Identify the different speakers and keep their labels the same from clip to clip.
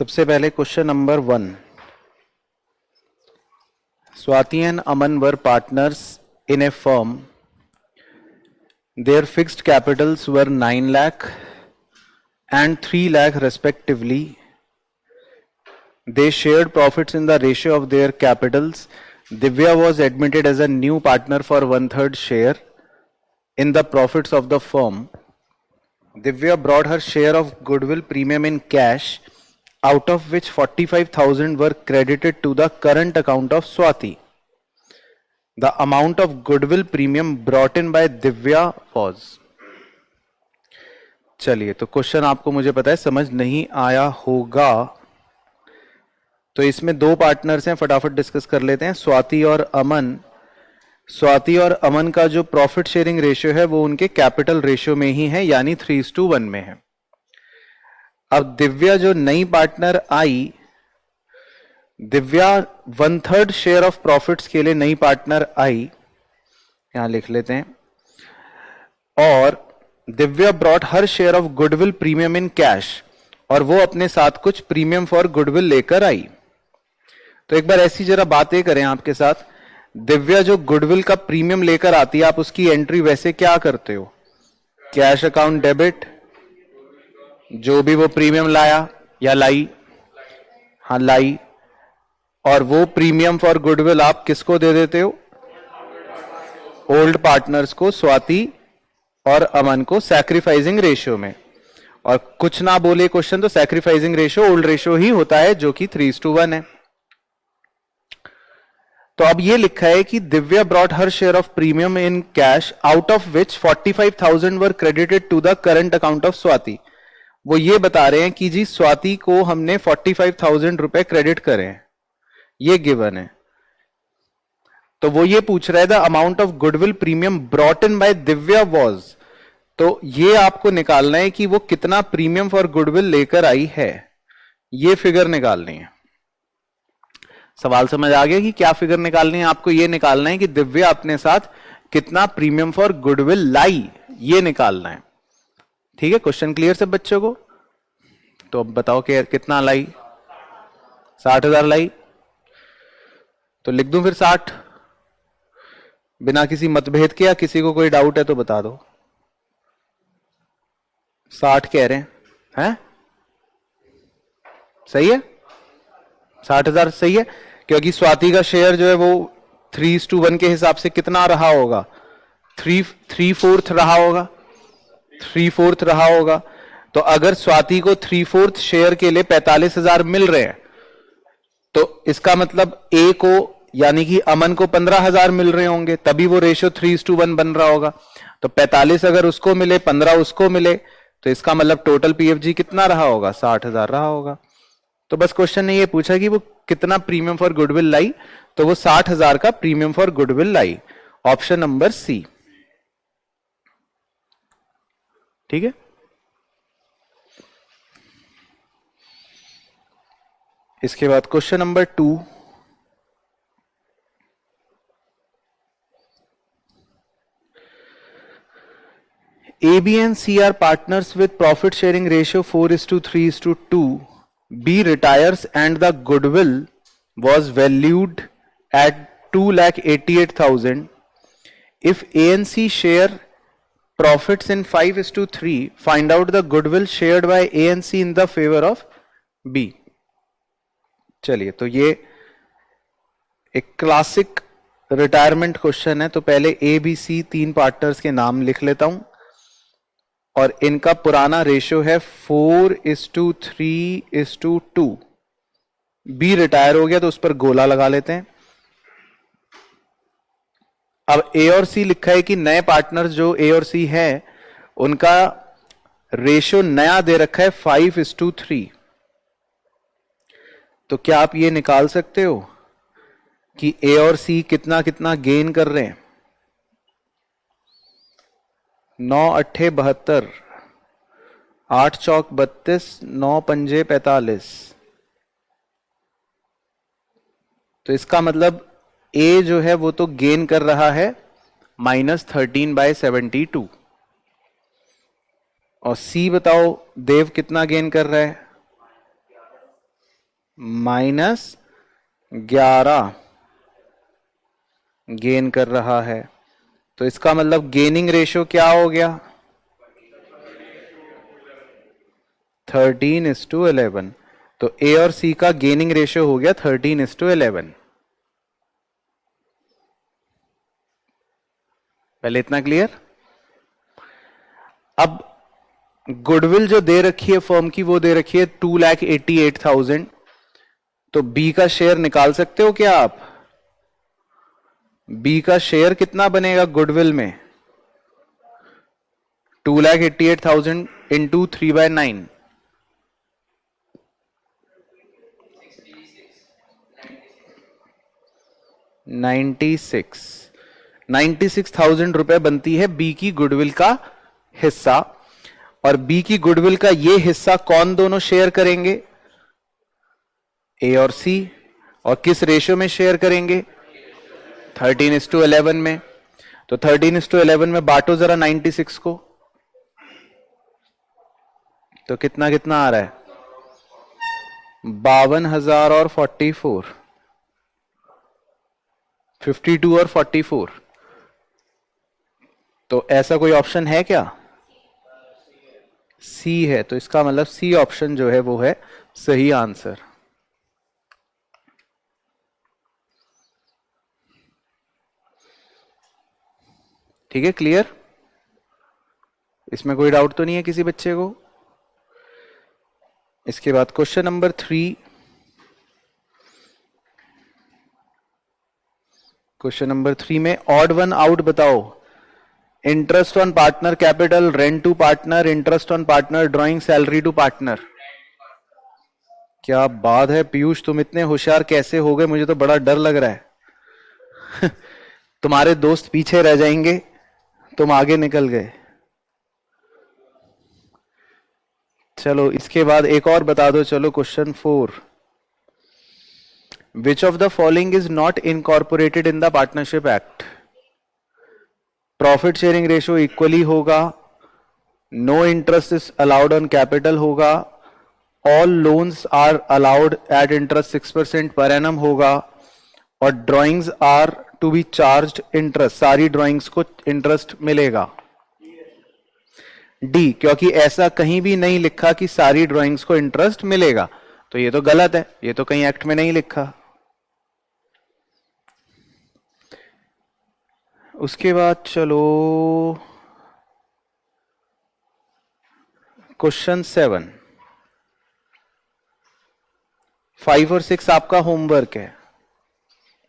Speaker 1: सबसे पहले question number 1. Swati and Aman were partners in a firm. Their fixed capitals were 9 lakh and 3 lakh respectively. They shared profits in the ratio of their capitals. Divya was admitted as a new partner for 1/3 share in the profits of the firm. Divya brought her share of goodwill premium in cash, out of which 45,000 were credited to the current account of Swati. The amount of goodwill premium brought in by Divya was. चलिए, तो question आपको मुझे पता है समझ नहीं आया होगा, तो इसमें दो पार्टनर्स हैं, फटाफट डिस्कस कर लेते हैं. स्वाति और अमन. स्वाति और अमन का जो प्रॉफिट शेयरिंग रेशियो है वो उनके कैपिटल रेशियो में ही है, यानी 3:1 में है. अब दिव्या जो नई partner I, Divya 1/3 share of profits के लिए नई पार्टनर आई, यहां लिख लेते हैं. और Divya brought her share of goodwill premium in cash, और वो अपने साथ कुछ प्रीमियम फॉर गुडविल लेकर आई. तो एक बार ऐसी जरा बातें करें आपके साथ. दिव्या जो गुडविल का प्रीमियम लेकर आती है, आप उसकी एंट्री वैसे क्या करते हो? कैश अकाउंट डेबिट, जो भी वो प्रीमियम लाया या लाई, हाँ लाई, और वो प्रीमियम फॉर गुडविल आप किसको दे देते हो? ओल्ड पार्टनर्स को, स्वाति और अमन को, सैक्रिफाइसिंग रेशियो में. और कुछ ना बोले क्वेश्चन तो सैक्रिफाइसिंग रेशियो ओल्ड रेशियो ही होता है, जो कि 3:1 है. तो अब ये लिखा है कि Divya brought her share of premium in cash, out of which 45,000 were credited to the current account of Swati. वो ये बता रहे हैं कि जी स्वाति को हमने 45,000 रुपए क्रेडिट करे हैं, ये गिवन है. तो वो ये पूछ रहा है the amount of goodwill premium brought in by Divya was. तो ये आपको निकालना है कि वो कितना प्रीमियम फॉर गुडविल लेकर आई है, ये फिगर निकालनी है. सवाल समझ आ गया कि क्या फिगर निकालनी है? आपको ये निकालना है कि दिव्या अपने साथ कितना प्रीमियम फॉर गुडविल लाई, ये निकालना है. ठीक है, क्वेश्चन क्लियर सब बच्चों को? तो अब बताओ कि कितना लाई? 60,000 लाई. तो लिख दूं फिर 60, बिना किसी मतभेद के, या किसी को कोई डाउट है तो बता दो. 60 कह रहे हैं? सही है, 60,000 सही है, क्योंकि स्वाति का शेयर जो है वो 3:1 के हिसाब से कितना रहा होगा? 3/4 रहा होगा. 3/4 रहा होगा. तो अगर स्वाति को 3/4 शेयर के लिए 45,000 मिल रहे हैं, तो इसका मतलब ए को यानी कि अमन को 15,000 मिल रहे होंगे, तभी वो रेशियो 3:1 बन रहा होगा. तो 45 अगर उसको मिले, 15 उसको मिले, तो इसका मतलब टोटल पीएफजी कितना रहा होगा? 60,000 रहा होगा. तो बस क्वेश्चन ने ये पूछा कि वो कितना प्रीमियम फॉर गुडविल लाई, तो वो 60,000 का प्रीमियम फॉर गुडविल लाई. Option number C. ठीक है, इसके बाद question number 2. AB and C are partners with profit sharing ratio 4:3:2. B retires and the goodwill was valued at 2,88,000. If A and C share profits in 5:3, find out the goodwill shared by A and C in the favor of B. चलिए, तो ये एक classic retirement question है. तो पहले ए B सी तीन partners के नाम लिख लेता हूं, और इनका पुराना रेशियो है 4:3:2. बी रिटायर हो गया तो उस पर गोला लगा लेते हैं. अब ए और सी लिखा है कि नए पार्टनर्स जो ए और सी हैं, उनका रेशियो नया दे रखा है 5:3. तो क्या आप ये निकाल सकते हो कि ए और सी कितना कितना गेन कर रहे हैं? 9 8 72, 8 चौक 32, 9 पंजे 45. तो इसका मतलब ए जो है वो तो गेन कर रहा है -13/72. और सी बताओ देव कितना गेन कर रहा है? -11 गेन कर रहा है, तो इसका मतलब गेनिंग रेशियो क्या हो गया? 13:11। तो ए और सी का गेनिंग रेशियो हो गया 13:11। पहले इतना क्लियर। अब गुडविल जो दे रखी है फर्म की, वो दे रखी है 2,88,000। तो बी का शेयर निकाल सकते हो क्या आप? बी का शेयर कितना बनेगा गुडविल में? 2,88,000 इंटू 3/9, 96,000 रुपए बनती है बी की गुडविल का हिस्सा। और बी की गुडविल का ये हिस्सा कौन दोनों शेयर करेंगे? ए और सी। और किस रेशियो में शेयर करेंगे? 13:11 में। तो 13:11 में बांटो जरा 96 को, तो कितना कितना आ रहा है? 52,000 और 44, 52 और 44। तो ऐसा कोई ऑप्शन है क्या? सी है। तो इसका मतलब सी ऑप्शन जो है वो है सही आंसर। ठीक है, क्लियर? इसमें कोई डाउट तो नहीं है किसी बच्चे को? इसके बाद क्वेश्चन नंबर 3। क्वेश्चन नंबर 3 में ऑड वन आउट बताओ। Interest on partner capital, rent to partner, interest on partner drawing, salary to partner. क्या बात है पीयूष, तुम इतने होशियार कैसे हो गए? मुझे तो बड़ा डर लग रहा है। तुम्हारे दोस्त पीछे रह जाएंगे, तुम आगे निकल गए। चलो इसके बाद एक और बता दो। चलो question 4। Which of the following is not incorporated in the partnership act? Profit sharing ratio equally होगा, no interest is allowed on capital होगा, all loans are allowed at interest 6% per annum होगा, और drawings are to be charged interest, सारी drawings को interest मिलेगा। D, क्योंकि ऐसा कहीं भी नहीं लिखा कि सारी ड्राइंग्स को इंटरेस्ट मिलेगा, तो ये तो गलत है, ये तो कहीं एक्ट में नहीं लिखा। उसके बाद चलो क्वेश्चन 7। 5 और 6 आपका होमवर्क है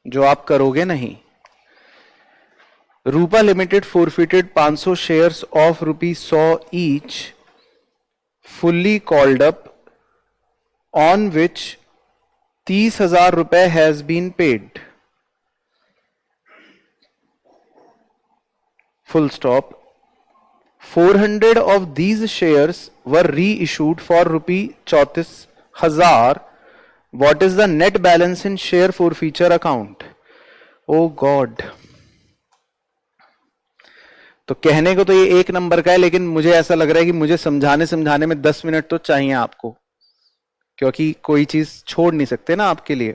Speaker 1: जो आप करोगे नहीं। Rupa limited forfeited 500 shares of ₹100 each, fully called up, on which 30,000 रुपए has been paid. Full stop. 400 of these shares were reissued for ₹34,000. What is the net balance in share forfeiture account? Oh God. तो कहने को तो ये एक number का है, लेकिन मुझे ऐसा लग रहा है कि मुझे समझाने में 10 मिनट तो चाहिए आपको, क्योंकि कोई चीज छोड़ नहीं सकते ना आपके लिए।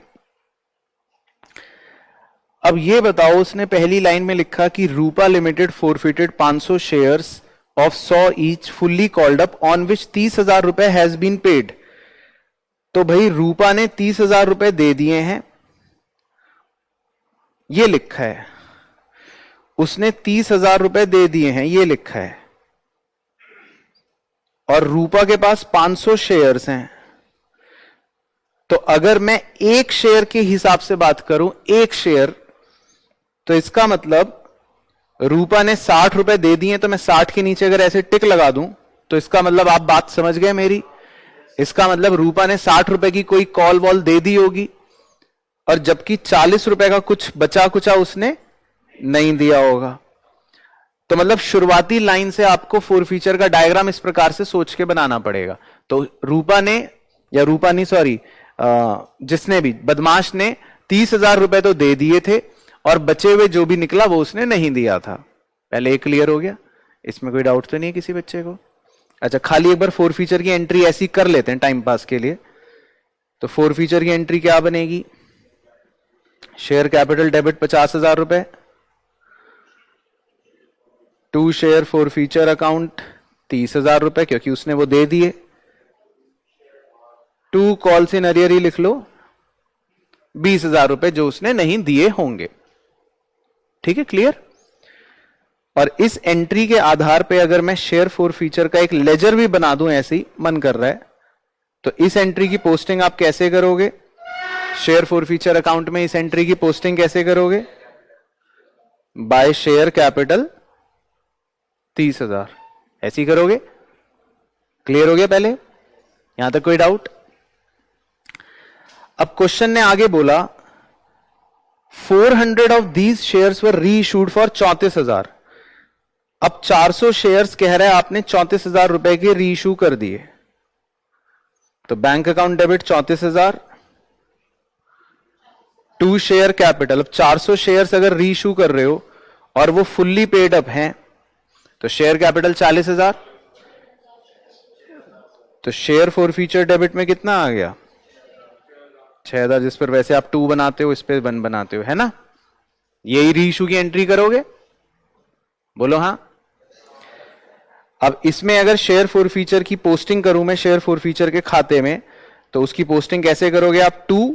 Speaker 1: अब ये बताओ, उसने पहली लाइन में लिखा कि Rupa limited forfeited 500 shares of 100 each, fully called up, on which 30,000 रुपए हैज बीन पेड। तो भाई रूपा ने 30,000 रुपए दे दिए हैं, ये लिखा है। उसने 30,000 रुपए दे दिए हैं, ये लिखा है। और रूपा के पास 500 शेयर्स हैं। तो अगर मैं एक शेयर के हिसाब से बात करूं, एक शेयर, तो इसका मतलब रूपा ने 60 रुपए दे दिए, तो मैं 60 के नीचे अगर ऐसे टिक लगा दूं, तो इसका मतलब आप बात समझ गए मेरी। इसका मतलब रूपा ने 60 रुपए की कोई कॉल वॉल दे दी होगी, और जबकि 40 रुपए का कुछ बचा कुचा उसने नहीं दिया होगा। तो मतलब शुरुआती लाइन से आपको फोरफीचर का डायग्राम इस प्रकार से सोच के बनाना पड़ेगा। तो रूपा ने, या रूपा नहीं सॉरी, जिसने भी, बदमाश ने 30,000 रुपए तो दे दिए थे, और बचे हुए जो भी निकला वो उसने नहीं दिया था। पहले एक क्लियर हो गया, इसमें कोई डाउट तो नहीं है किसी बच्चे को? अच्छा, खाली एक बार फोरफीचर की एंट्री ऐसी कर लेते हैं टाइम पास के लिए। तो फोर फीचर की एंट्री क्या बनेगी? शेयर कैपिटल डेबिट 50,000 रुपए, to share forfeiture account 30,000 रुपए क्योंकि उसने वो दे दिए, टू कॉल्स इन अरियर ही लिख लो 20,000 रुपए जो उसने नहीं दिए होंगे। ठीक है, क्लियर? और इस एंट्री के आधार पे अगर मैं शेयर फोर फीचर का एक लेजर भी बना दूं, ऐसे ही मन कर रहा है, तो इस एंट्री की पोस्टिंग आप कैसे करोगे? शेयर फोर फीचर अकाउंट में इस एंट्री की पोस्टिंग कैसे करोगे? बाय शेयर कैपिटल 30,000 ऐसी करोगे। क्लियर हो गया? पहले यहां तक कोई डाउट? अब क्वेश्चन ने आगे बोला 400 ऑफ दीज शेयर्स वर री इशूड फॉर 34,000। अब 400 शेयर्स कह रहा है आपने 34,000 रुपए के री इशू कर दिए, तो bank account debit 34,000, to share capital. अब 400 शेयर्स अगर री इशू कर रहे हो और वो फुल्ली पेड अप हैं तो शेयर कैपिटल 40,000, तो शेयर फोर फीचर डेबिट में कितना आ गया? 6,000, जिस पर वैसे आप 2 बनाते हो, इस पे 1 बनाते हो, है ना? यही री इशू की एंट्री करोगे? बोलो हाँ। अब इसमें अगर शेयर फोर फीचर की पोस्टिंग करूं मैं शेयर फोर फीचर के खाते में, तो उसकी पोस्टिंग कैसे करोगे आप? 2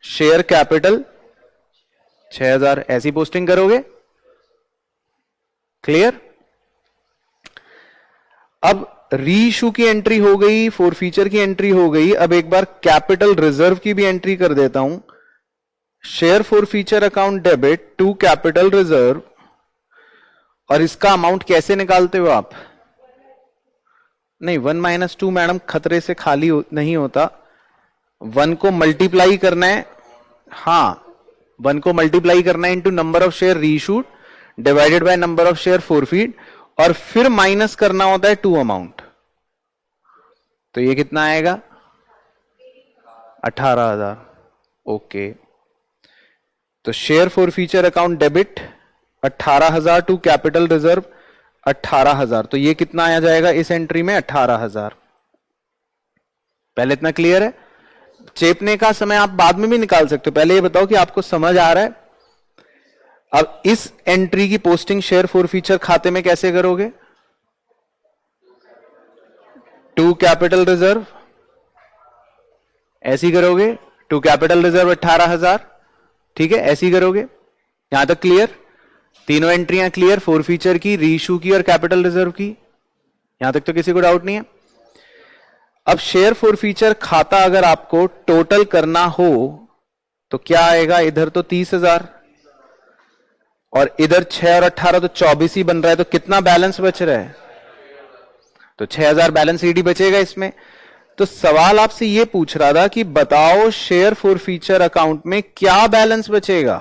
Speaker 1: शेयर कैपिटल 6,000 ऐसी पोस्टिंग करोगे। क्लियर? अब री इशू की एंट्री हो गई, फोर फीचर की एंट्री हो गई, अब एक बार कैपिटल रिजर्व की भी एंट्री कर देता हूं। Share forfeiture account debit to capital reserve, और इसका अमाउंट कैसे निकालते हो आप? नहीं, 1 - 2 मैडम खतरे से खाली नहीं होता, 1 को मल्टीप्लाई करना है। हां, 1 को मल्टीप्लाई करना है into number of share reissued divided by number of share forfeited, और फिर माइनस करना होता है 2 अमाउंट। तो ये कितना आएगा? 18,000। ओके, तो share forfeiture account debit 18,000 to capital reserve 18,000, तो ये कितना आ जाएगा इस एंट्री में? 18,000। पहले इतना क्लियर है? चेपने का समय आप बाद में भी निकाल सकते हो, पहले ये बताओ कि आपको समझ आ रहा है। अब इस एंट्री की पोस्टिंग शेयर फोर फीचर खाते में कैसे करोगे? टू कैपिटल रिजर्व ऐसी करोगे, टू कैपिटल रिजर्व 18,000, ठीक है, ऐसी करोगे। यहां तक क्लियर? तीनों एंट्रियां क्लियर, फोर फीचर की, रीइशू की और कैपिटल रिजर्व की। यहां तक तो किसी को डाउट नहीं है? अब शेयर फोर फीचर खाता अगर आपको टोटल करना हो तो क्या आएगा? इधर तो 30,000 और इधर 6 और 18 तो 24 ही बन रहा है, तो कितना बैलेंस बच रहा है? तो 6,000 बैलेंस ईडी बचेगा इसमें। तो सवाल आपसे यह पूछ रहा था कि बताओ शेयर फोर फीचर अकाउंट में क्या बैलेंस बचेगा,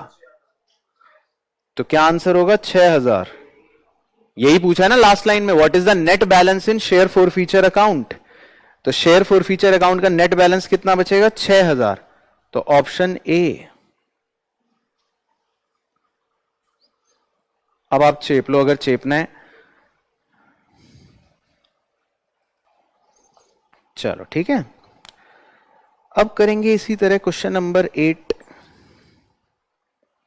Speaker 1: तो क्या आंसर होगा? 6,000। यही पूछा है ना लास्ट लाइन में, what is the net balance in share forfeiture account. तो शेयर फोर फीचर अकाउंट का नेट बैलेंस कितना बचेगा? 6,000। तो ऑप्शन ए। अब आप चेप लो अगर चेपना है। चलो ठीक है, अब करेंगे इसी तरह question number 8।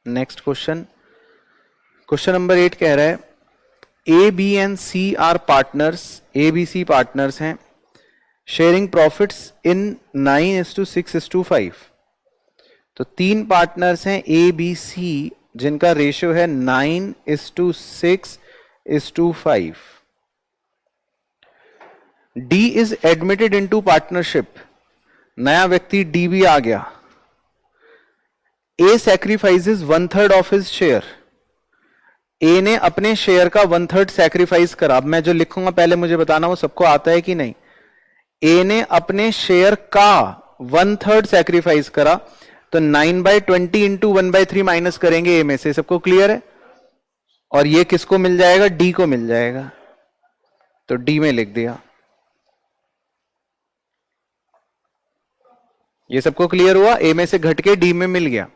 Speaker 1: Next question, question number 8 कह रहा है A B and C are partners, A B C partners हैं, शेयरिंग प्रॉफिट्स इन 9:6:5। तो 3 पार्टनर्स हैं ए बी सी जिनका रेशियो है 9:6:5। D is admitted into partnership, नया व्यक्ति डी भी आ गया। ए सैक्रिफाइसेस 1/3 ऑफ हिज शेयर, ए ने अपने शेयर का 1/3 सैक्रिफाइस करा। अब मैं जो लिखूंगा पहले मुझे बताना वो सबको आता है कि नहीं। ए ने अपने शेयर का 1/3 सैक्रिफाइस करा, तो 9/20 इंटू 1/3 माइनस करेंगे ए में से। सबको क्लियर है? और ये किसको मिल जाएगा? डी को मिल जाएगा, तो डी में लिख दिया। ये सबको क्लियर हुआ? ए में से घट के डी में मिल गया।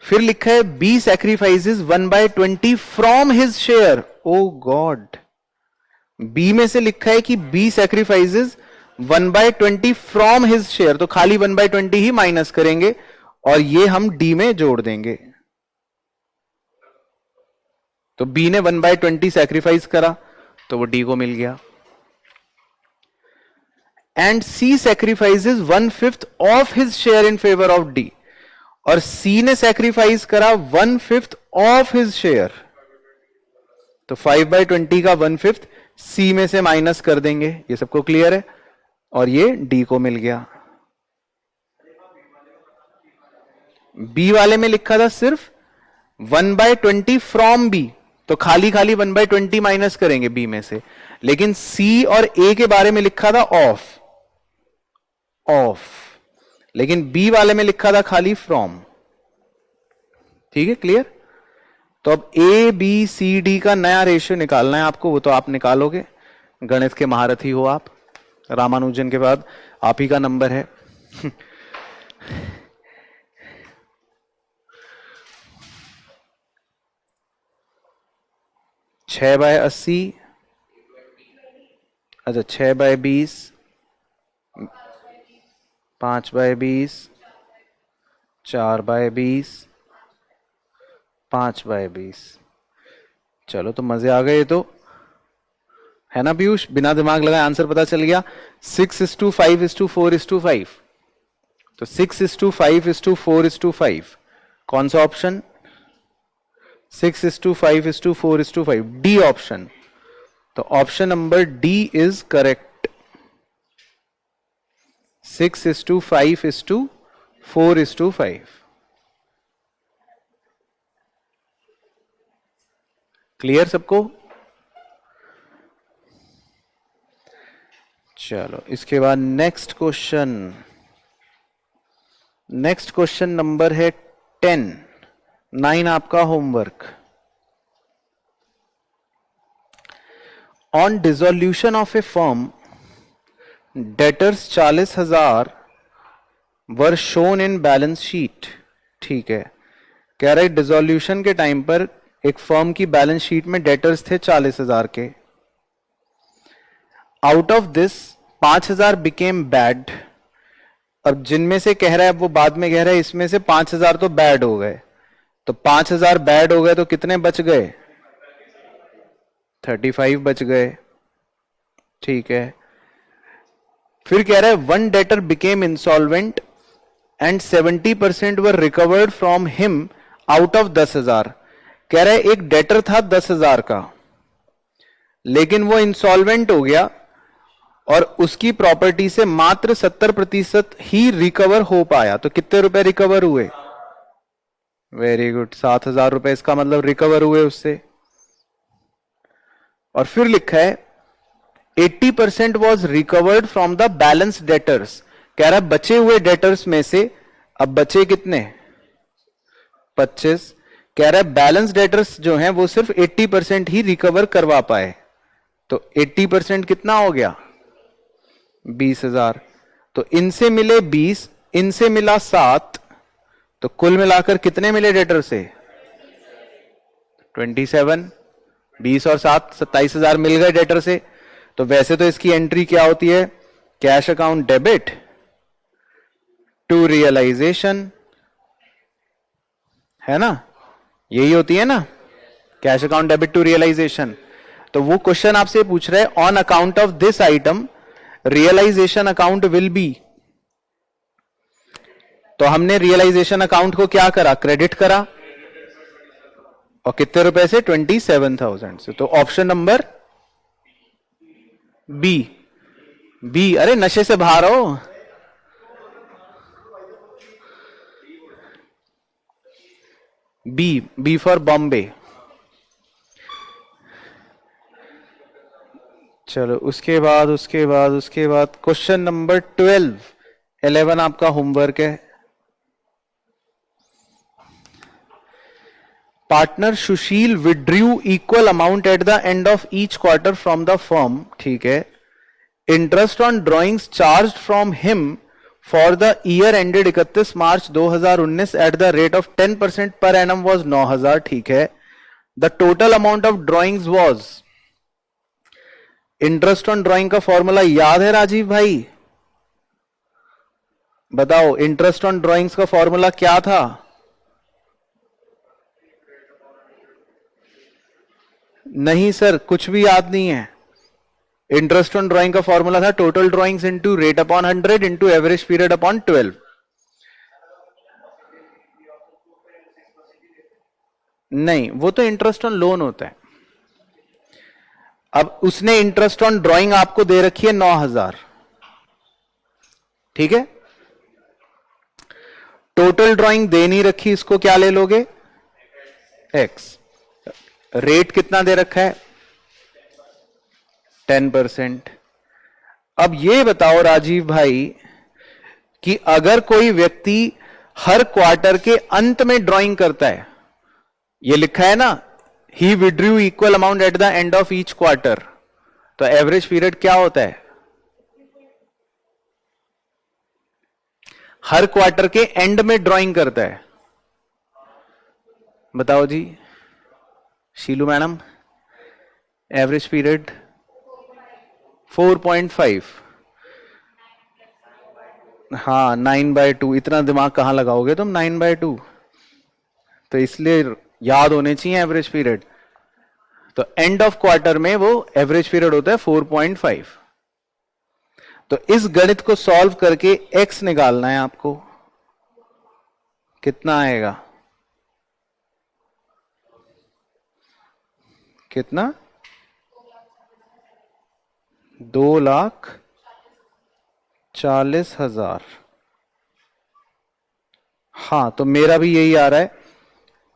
Speaker 1: फिर लिखा है B sacrifices 1/20 from his share. Oh god, B में से लिखा है कि B sacrifices 1/20 from his share, तो खाली 1/20 ही माइनस करेंगे और ये हम डी में जोड़ देंगे। तो बी ने 1/20 सैक्रिफाइस करा तो वो डी को मिल गया। And C sacrifices 1/5 of his share in favour of D, और सी ने सैक्रिफाइस करा 1/5 ऑफ हिज शेयर, तो 5/20 का 1/5 सी में से माइनस कर देंगे। ये सबको क्लियर है, और ये डी को मिल गया। बी वाले में लिखा था सिर्फ 1/20 फ्रॉम बी, तो खाली खाली 1/20 माइनस करेंगे बी में से, लेकिन सी और ए के बारे में लिखा था ऑफ, लेकिन बी वाले में लिखा था खाली फ्रॉम। ठीक है, क्लियर? तो अब ए बी सी डी का नया रेशियो निकालना है आपको, वो तो आप निकालोगे, गणित के महारथी हो आप, रामानुजन के बाद आप ही का नंबर है। 6/80, अच्छा 6/20, 5/20, 4/20, 5/20। चलो तो मजे आ गए, तो है ना पीयूष, बिना दिमाग लगाए आंसर पता चल गया। 6:5:4:5, तो 6:5:4:5 कौन सा ऑप्शन? 6:5:4:5, D option. तो option number D is correct. 6:5:4:5। Clear सबको? चलो इसके बाद नेक्स्ट क्वेश्चन, नंबर है 10, 9 आपका homework. On dissolution of A firm, debtors 40,000 were shown in balance sheet. ठीक है, कह रहे डिसोल्यूशन के टाइम पर एक फर्म की बैलेंस शीट में डेटर्स थे 40,000 के। Out of this 5,000 became bad. अब जिनमें से कह रहा है, अब वो बाद में कह रहा है इसमें से 5,000 तो बैड हो गए, तो 5,000 बैड हो गए तो कितने बच गए? 35 बच गए। ठीक है, फिर कह रहा है 1 debtor became insolvent and 70% were recovered from him out of 10,000। कह रहा है एक डेटर था 10,000 का, लेकिन वो इंसॉल्वेंट हो गया और उसकी प्रॉपर्टी से मात्र 70% ही रिकवर हो पाया। तो कितने रुपए रिकवर हुए? वेरी गुड, 7,000 रुपए इसका मतलब रिकवर हुए उससे। और फिर लिखा है 80% was recovered from the balance debtors. कह रहा है बचे हुए डेटर्स में से अब बचे कितने? 25। कह रहा है बैलेंस डेटर्स जो हैं वो सिर्फ 80% ही रिकवर करवा पाए। तो 80% कितना हो गया? 20,000। तो इनसे मिले 20, इनसे मिला 7, तो कुल मिलाकर कितने मिले डेटर से? 27। 20 और 7, 27,000 मिल गए डेटर से। तो वैसे तो इसकी एंट्री क्या होती है? Cash account debit to realisation, है ना? यही होती है ना, cash account debit to realisation. तो वो क्वेश्चन आपसे पूछ रहे हैं on account of this item realisation account will be. तो हमने रियलाइजेशन अकाउंट को क्या करा? क्रेडिट करा, और कितने रुपए से? 27,000 से। तो ऑप्शन नंबर बी। बी, अरे नशे से बाहर हो। B for Bombay. चलो उसके बाद क्वेश्चन नंबर 11 आपका होमवर्क है। Partner Sushil withdrew equal amount at the end of each quarter from the firm. ठीक है, interest on drawings charged from him for the year ended 31 March 2019 at the rate of 10% per annum was 9,000। ठीक है, the total amount of drawings was. Interest on drawing का formula याद है राजीव भाई? बताओ interest on drawings का formula क्या था? नहीं सर, कुछ भी याद नहीं है। इंटरेस्ट ऑन ड्राइंग का फॉर्मूला था total drawings into rate upon 100 into average period upon 12। नहीं, वो तो इंटरेस्ट ऑन लोन होता है। अब उसने इंटरेस्ट ऑन ड्राइंग आपको दे रखी है 9,000, ठीक है। टोटल ड्राइंग दे नहीं रखी, इसको क्या ले लोगे? एक्स। रेट कितना दे रखा है? 10%। अब ये बताओ राजीव भाई कि अगर कोई व्यक्ति हर क्वार्टर के अंत में ड्राइंग करता है, ये लिखा है ना, ही withdrew equal amount at the end of each quarter, तो एवरेज पीरियड क्या होता है? हर क्वार्टर के एंड में ड्राइंग करता है। बताओ जी शीलू मैडम, एवरेज पीरियड 4.5। हाँ 9/2। इतना दिमाग कहां लगाओगे तुम 9/2? तो इसलिए याद होने चाहिए एवरेज पीरियड। तो एंड ऑफ क्वार्टर में वो एवरेज पीरियड होता है 4.5। तो इस गणित को सॉल्व करके एक्स निकालना है आपको। कितना आएगा? कितना? 2,40,000। हाँ तो मेरा भी यही आ रहा है।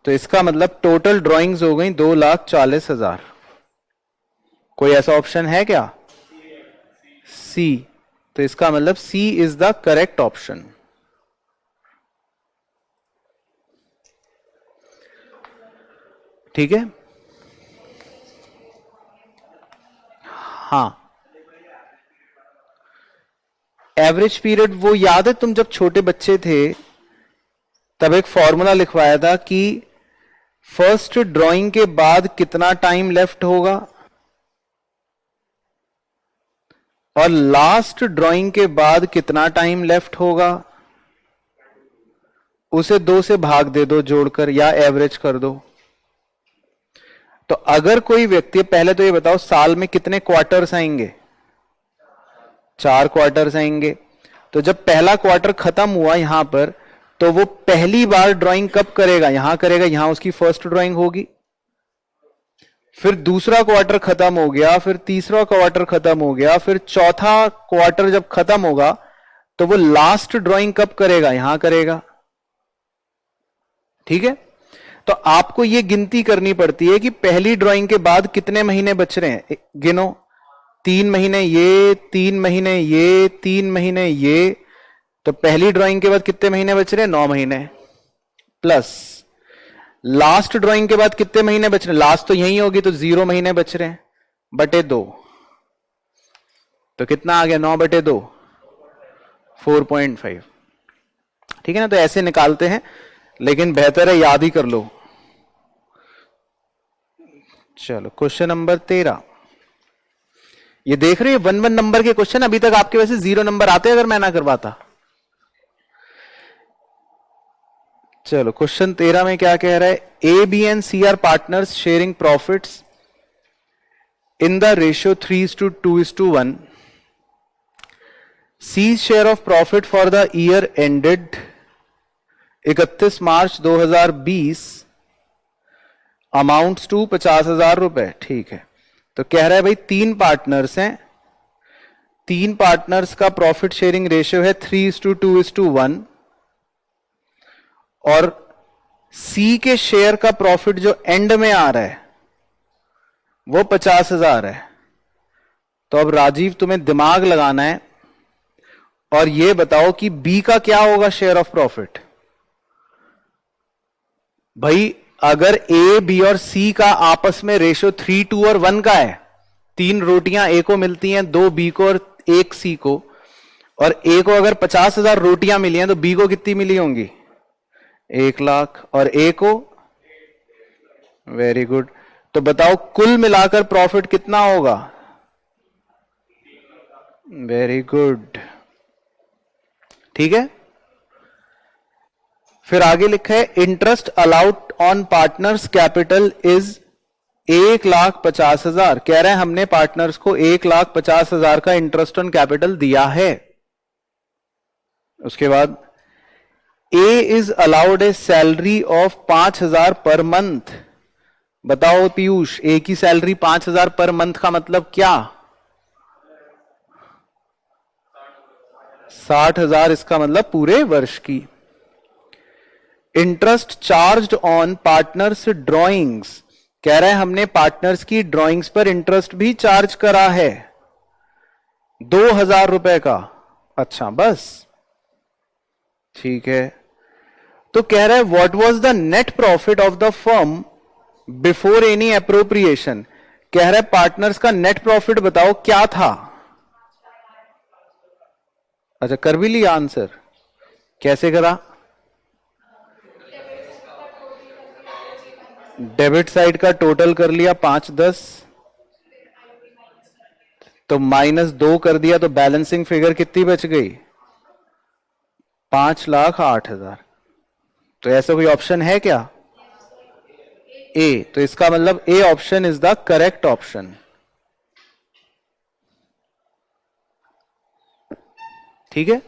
Speaker 1: तो इसका मतलब टोटल ड्राइंग्स हो गई 2,40,000। कोई ऐसा ऑप्शन है क्या? सी। तो इसका मतलब सी इज द करेक्ट ऑप्शन। ठीक है। हाँ एवरेज पीरियड वो याद है, तुम जब छोटे बच्चे थे तब एक फॉर्मूला लिखवाया था कि फर्स्ट ड्राइंग के बाद कितना टाइम लेफ्ट होगा और लास्ट ड्राइंग के बाद कितना टाइम लेफ्ट होगा, उसे 2 से भाग दे दो जोड़कर या एवरेज कर दो। तो अगर कोई व्यक्ति, पहले तो ये बताओ साल में कितने क्वार्टर्स आएंगे? 4 क्वार्टर्स आएंगे। तो जब पहला क्वार्टर खत्म हुआ यहां पर, तो वो पहली बार ड्राइंग कब करेगा? यहां करेगा, यहां उसकी फर्स्ट ड्राइंग होगी। फिर दूसरा क्वार्टर खत्म हो गया, फिर तीसरा क्वार्टर खत्म हो गया, फिर चौथा क्वार्टर जब खत्म होगा तो वो लास्ट ड्राइंग कब करेगा? यहां करेगा। ठीक है। तो आपको ये गिनती करनी पड़ती है कि पहली ड्राइंग के बाद कितने महीने बच रहे हैं। गिनो, 3 महीने ये, 3 महीने ये, 3 महीने ये। तो पहली ड्राइंग के बाद कितने महीने बच रहे हैं? 9 महीने। प्लस लास्ट ड्राइंग के बाद कितने महीने बच रहे हैं? लास्ट तो यही होगी, तो 0 महीने बच रहे हैं, बटे 2। तो कितना आ गया? 9/2, 4.5। ठीक है ना। तो ऐसे निकालते हैं, लेकिन बेहतर है याद ही कर लो। चलो क्वेश्चन नंबर 13। ये देख रहे हैं 1-1 नंबर के क्वेश्चन। अभी तक आपके वैसे 0 नंबर आते अगर मैं ना करवाता। चलो क्वेश्चन 13 में क्या कह रहा है? A B and C are partners sharing profits in the ratio 3:2:1। C share of profit for the year ended 31 March 2020 amounts to 50,000 रुपए। ठीक है। तो कह रहा है भाई 3 पार्टनर्स हैं, 3 पार्टनर्स का प्रॉफिट शेयरिंग रेशियो है 3:2:1 और सी के शेयर का प्रॉफिट जो एंड में आ रहा है वो 50,000 है। तो अब राजीव तुम्हें दिमाग लगाना है और ये बताओ कि बी का क्या होगा शेयर ऑफ प्रॉफिट। भाई अगर ए बी और सी का आपस में रेशियो 3, 2 और 1 का है, 3 रोटियां ए को मिलती हैं, 2 बी को और 1 सी को, और ए को अगर 50,000 रोटियां मिली हैं तो बी को कितनी मिली होंगी? 1 लाख। और ए को? Very good. तो बताओ कुल मिलाकर प्रॉफिट कितना होगा? Very good. ठीक है। फिर आगे लिखा है interest allowed on partners capital is 1,50,000। कह रहे हैं हमने पार्टनर्स को 1,50,000 का इंटरेस्ट ऑन कैपिटल दिया है। उसके बाद A is allowed a salary of 5,000 per month. बताओ पीयूष, ए की सैलरी 5,000 पर मंथ का मतलब क्या? 60,000, इसका मतलब पूरे वर्ष की। Interest charged on partners drawings. कह रहे हैं हमने पार्टनर्स की ड्रॉइंग्स पर इंटरेस्ट भी चार्ज करा है 2,000 रुपए का। अच्छा, बस ठीक है। तो कह रहा है what was the net profit of the firm before any appropriation. कह रहा है पार्टनर्स का नेट प्रॉफिट बताओ क्या था। अच्छा, कर भी लिया आंसर? कैसे करा? डेबिट साइड का टोटल कर लिया 5,10, तो -2 कर दिया, तो बैलेंसिंग फिगर कितनी बच गई? 5,08,000। तो ऐसा कोई ऑप्शन है क्या? ए। तो इसका मतलब A option is the correct option. ठीक है,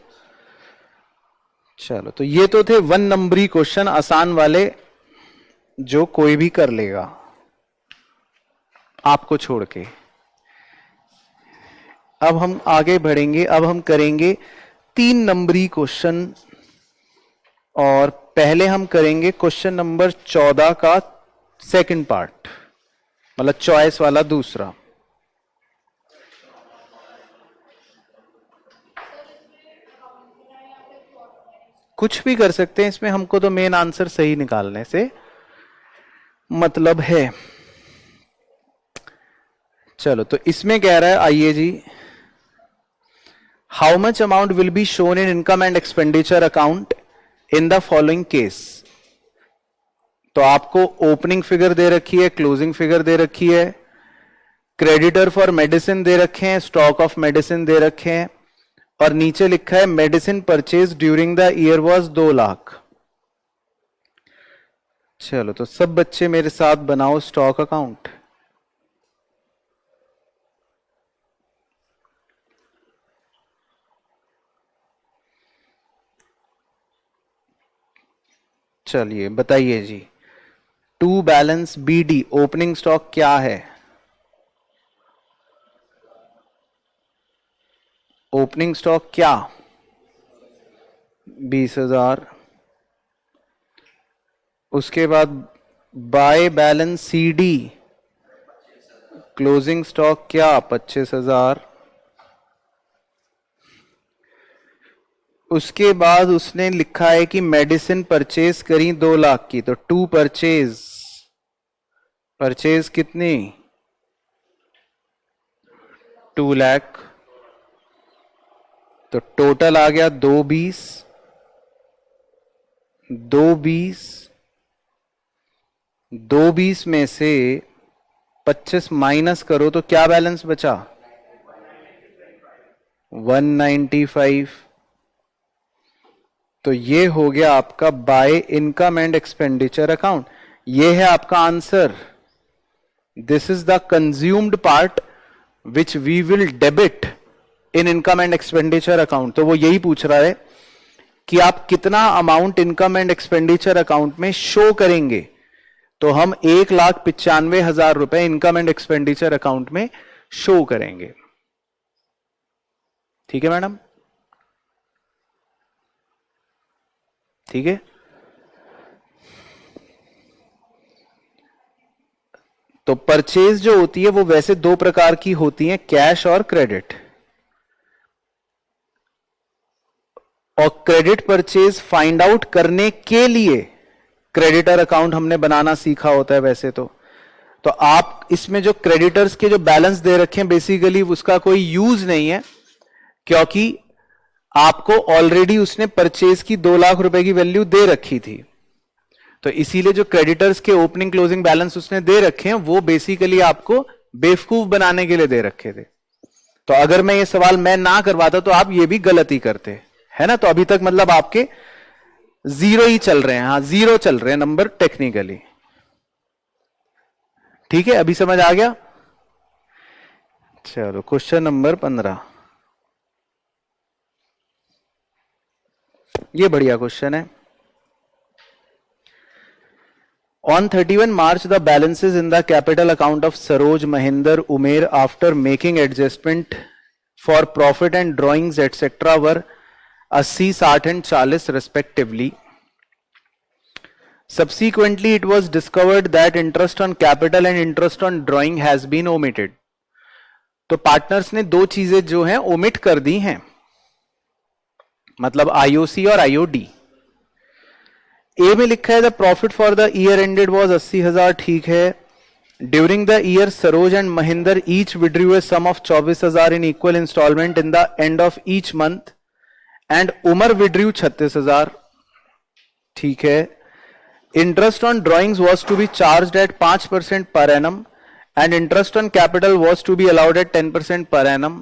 Speaker 1: चलो। तो ये तो थे 1 नंबरी क्वेश्चन, आसान वाले, जो कोई भी कर लेगा आपको छोड़ के। अब हम आगे बढ़ेंगे, अब हम करेंगे 3 नंबरी क्वेश्चन, और पहले हम करेंगे क्वेश्चन नंबर 14 का सेकंड पार्ट, मतलब चॉइस वाला दूसरा। कुछ भी कर सकते हैं इसमें, हमको तो मेन आंसर सही निकालने से मतलब है। चलो, तो इसमें कह रहा है, आइए जी, how much amount will be shown in income and expenditure account in the following case. तो आपको ओपनिंग फिगर दे रखी है, क्लोजिंग फिगर दे रखी है, क्रेडिटर फॉर मेडिसिन दे रखे हैं, स्टॉक ऑफ मेडिसिन दे रखे हैं, और नीचे लिखा है medicine purchase during the year was 2 lakh. चलो, तो सब बच्चे मेरे साथ बनाओ स्टॉक अकाउंट। चलिए बताइए जी, to balance BD opening stock क्या है? ओपनिंग स्टॉक क्या? 20,000। उसके बाद by balance CD closing stock क्या? 25,000। उसके बाद उसने लिखा है कि मेडिसिन परचेज करी 2 लाख की, तो टू परचेज, परचेज कितनी? 2 लाख। तो टोटल आ गया 220, 220, 220 में से 25 माइनस करो तो क्या बैलेंस बचा? 195। तो ये हो गया आपका by income and expenditure account. ये है आपका answer. This is the consumed part which we will debit in income and expenditure account. तो वो यही पूछ रहा है कि आप कितना amount income and expenditure account में शो करेंगे। तो हम 1,95,000 रुपए इनकम एंड एक्सपेंडिचर अकाउंट में शो करेंगे। ठीक है मैडम? ठीक है। तो परचेज जो होती है वो वैसे 2 प्रकार की होती है, कैश और क्रेडिट। और क्रेडिट परचेज फाइंड आउट करने के लिए क्रेडिटर अकाउंट हमने बनाना सीखा होता है वैसे तो आप इसमें जो क्रेडिटर्स के जो बैलेंस दे रखे हैं बेसिकली उसका कोई यूज नहीं है, क्योंकि आपको ऑलरेडी उसने परचेज की 2 लाख रुपए की वैल्यू दे रखी थी। तो इसीलिए जो क्रेडिटर्स के ओपनिंग क्लोजिंग बैलेंस उसने दे रखे हैं वो बेसिकली आपको बेवकूफ बनाने के लिए दे रखे थे। तो अगर मैं ये सवाल मैं ना करवाता तो आप ये भी गलती करते, है ना? तो अभी तक मतलब आपके जीरो ही चल रहे हैं, हाँ जीरो चल रहे हैं नंबर टेक्निकली। ठीक है, अभी समझ आ गया। चलो क्वेश्चन नंबर 15, ये बढ़िया क्वेश्चन है। On 31 March, the balances in the capital account of Saroj, Mahinder, Umer after making adjustment for profit and drawings etc. were 80, 60 and 40 respectively. Subsequently, it was discovered that interest on capital and interest on drawing has been omitted. तो partners ने दो चीजें जो हैं omit कर दी हैं, मतलब IOC और आईओडी। ए में लिखा है the profit for the year ended was 80,000, ठीक है। During the year Saroj and Mahendra each withdrew a sum of 24,000 in equal instalment in the end of each month and Umar withdrew 36,000, ठीक है। Interest on drawings was to be charged at 5% per annum and interest on capital was to be allowed at 10% per annum.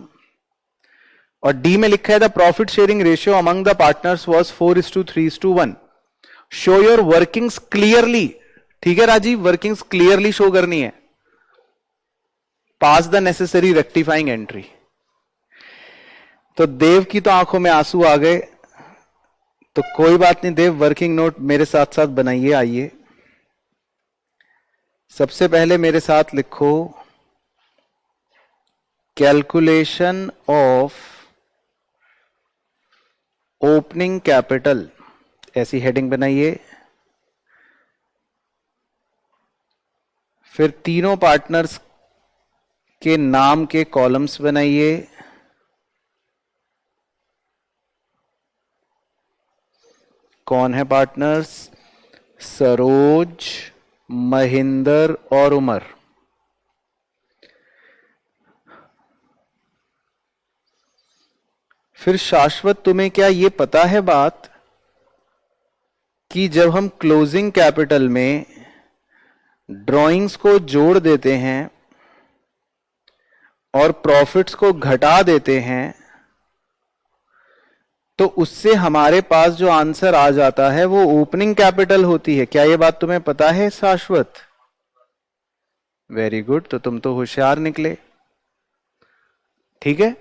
Speaker 1: और D में लिखा है the profit sharing ratio among the partners was 4:3:1। Show your workings clearly, ठीक है Rajiv, workings clearly show करनी है। पास the necessary rectifying entry. तो देव की तो आंखों में आंसू आ गए, तो कोई बात नहीं देव, वर्किंग नोट मेरे साथ साथ बनाइए। आइए सबसे पहले मेरे साथ लिखो कैलकुलेशन ऑफ ओपनिंग कैपिटल, ऐसी हेडिंग बनाइए। फिर तीनों पार्टनर्स के नाम के कॉलम्स बनाइए। कौन है पार्टनर्स? सरोज, महेंद्र और उमर। फिर शाश्वत, तुम्हें क्या ये पता है बात कि जब हम क्लोजिंग कैपिटल में ड्राइंग्स को जोड़ देते हैं और प्रॉफिट्स को घटा देते हैं तो उससे हमारे पास जो आंसर आ जाता है वो ओपनिंग कैपिटल होती है। क्या ये बात तुम्हें पता है शाश्वत? वेरी गुड, तो तुम तो होशियार निकले। ठीक है,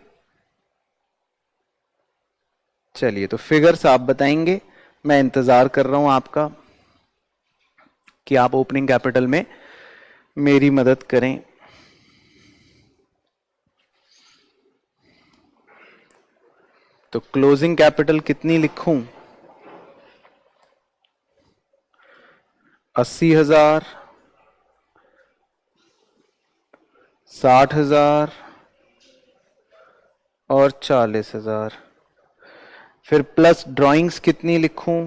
Speaker 1: चलिए तो फिगर्स आप बताएंगे, मैं इंतजार कर रहा हूं आपका कि आप ओपनिंग कैपिटल में मेरी मदद करें। तो क्लोजिंग कैपिटल कितनी लिखूं? 80,000, 60,000 और 40,000। फिर प्लस ड्राइंग्स कितनी लिखूं?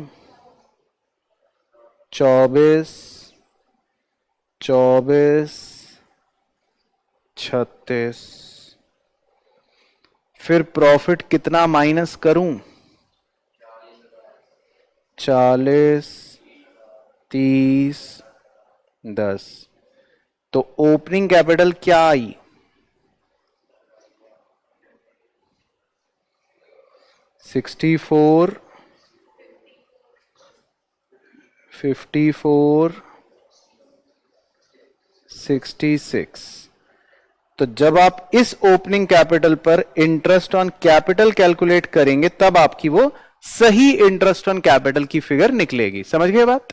Speaker 1: 24, 24, 36। फिर प्रॉफिट कितना माइनस करूं? 40, 30, 10। तो ओपनिंग कैपिटल क्या आई? 64, 54, 66। तो जब आप इस ओपनिंग कैपिटल पर इंटरेस्ट ऑन कैपिटल कैलकुलेट करेंगे तब आपकी वो सही इंटरेस्ट ऑन कैपिटल की फिगर निकलेगी। समझ गए बात?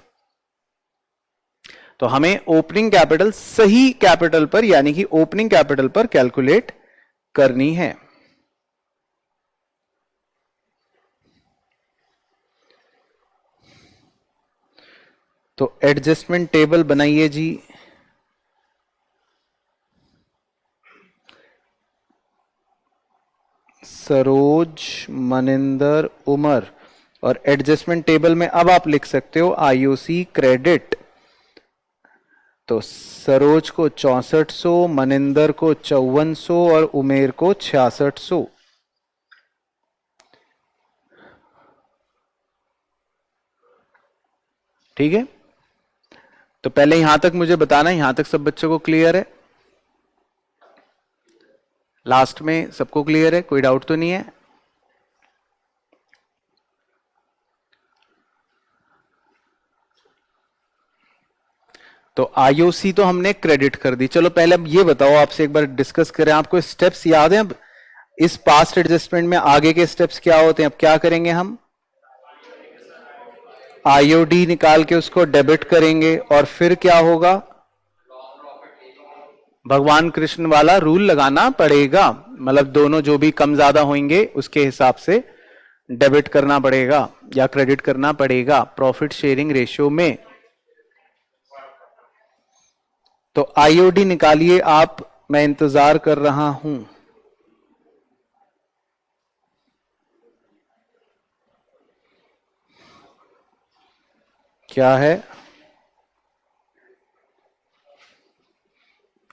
Speaker 1: तो हमें ओपनिंग कैपिटल सही कैपिटल पर यानी कि ओपनिंग कैपिटल पर कैलकुलेट करनी है। तो एडजस्टमेंट टेबल बनाइए जी। सरोज, मनिंदर, उमर, और एडजस्टमेंट टेबल में अब आप लिख सकते हो आईओसी क्रेडिट। तो सरोज को 6400, मनिंदर को 5400 और उमेर को 6600। ठीक है, तो पहले यहां तक मुझे बताना, यहां तक सब बच्चों को क्लियर है? लास्ट में सबको क्लियर है? कोई डाउट तो नहीं है? तो आईओसी तो हमने क्रेडिट कर दी। चलो पहले अब ये बताओ, आपसे एक बार डिस्कस करें, आपको स्टेप्स याद हैं? अब इस पास्ट एडजस्टमेंट में आगे के स्टेप्स क्या होते हैं? अब क्या करेंगे हम? आईओडी निकाल के उसको डेबिट करेंगे और फिर क्या होगा? भगवान कृष्ण वाला रूल लगाना पड़ेगा, मतलब दोनों जो भी कम ज्यादा होंगे उसके हिसाब से डेबिट करना पड़ेगा या क्रेडिट करना पड़ेगा प्रॉफिट शेयरिंग रेशियो में। तो आईओडी निकालिए आप, मैं इंतजार कर रहा हूं। क्या है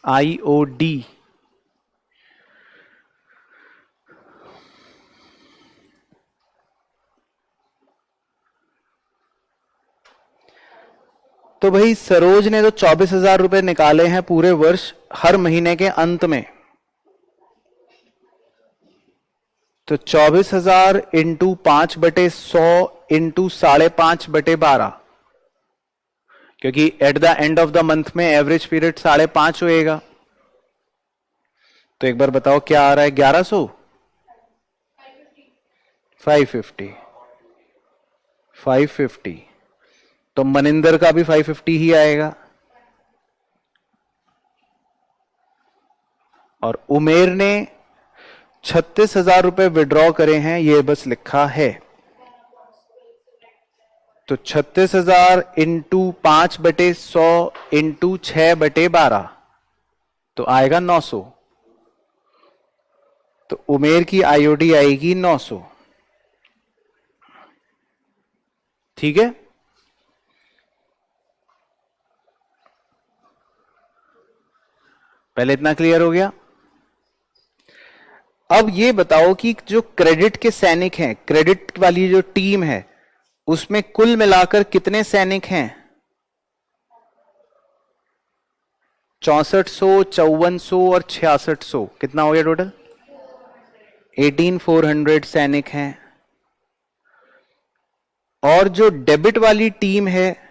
Speaker 1: आईओडी? तो भाई सरोज ने तो 24,000 रुपए निकाले हैं पूरे वर्ष हर महीने के अंत में। तो 24,000 इंटू 5/100 इंटू 5.5/12, क्योंकि eight the end of the month में एवरेज पीरियड 5.5 होएगा। तो एक बार बताओ क्या आ रहा है? 1100, 550, 550। तो मनिंदर का भी 550 ही आएगा। और उमेर ने 36,000 रुपए विड्रॉ करे हैं, ये बस लिखा है। तो 36,000 इंटू 5/100 इंटू 6/12 तो आएगा 900। तो उमेर की आईओडी आएगी 900। ठीक है, पहले इतना क्लियर हो गया। अब ये बताओ कि जो क्रेडिट के सैनिक हैं, क्रेडिट वाली जो टीम है, उसमें कुल मिलाकर कितने सैनिक हैं? 6400, 5400 और 6600, कितना हो गया टोटल? 18,400 सैनिक हैं। और जो डेबिट वाली टीम है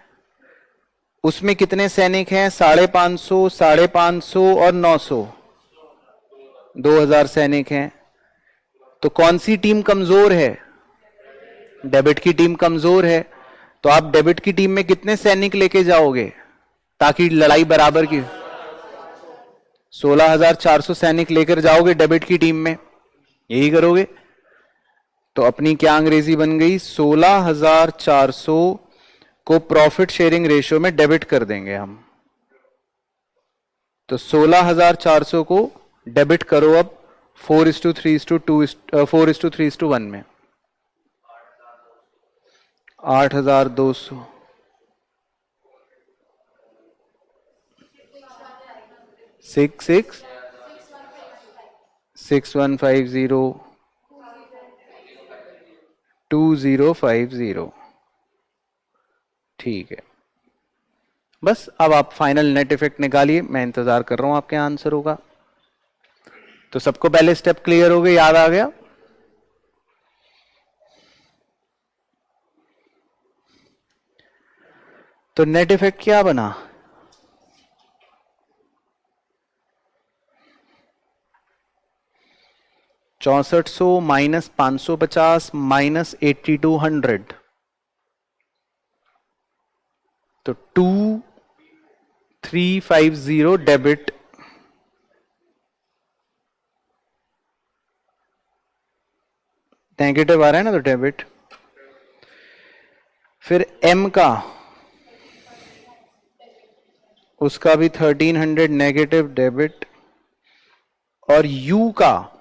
Speaker 1: उसमें कितने सैनिक हैं? 550, 550 और 900, 2,000 सैनिक हैं। तो कौन सी टीम कमजोर है? डेबिट की टीम कमजोर है। तो आप डेबिट की टीम में कितने सैनिक लेके जाओगे ताकि लड़ाई बराबर की? 16,400 सैनिक लेकर जाओगे डेबिट की टीम में, यही करोगे? तो अपनी क्या अंग्रेजी बन गई? 16,400 को प्रॉफिट शेयरिंग रेशियो में डेबिट कर देंगे हम। तो 16,400 को डेबिट करो अब 4:3:2, 4:3:1 में। 8,200, 6,150, 2050। ठीक है, बस अब आप फाइनल नेट इफेक्ट निकालिए, मैं इंतजार कर रहा हूं आपके आंसरों का। तो सबको पहले स्टेप क्लियर हो गए, याद आ गया? तो नेट इफेक्ट क्या बना? $6400 - 550 - 8200, तो 2350 डेबिट, नेगेटिव आ रहा है ना, तो डेबिट। फिर एम का, उसका भी 1300 नेगेटिव डेबिट। और यू का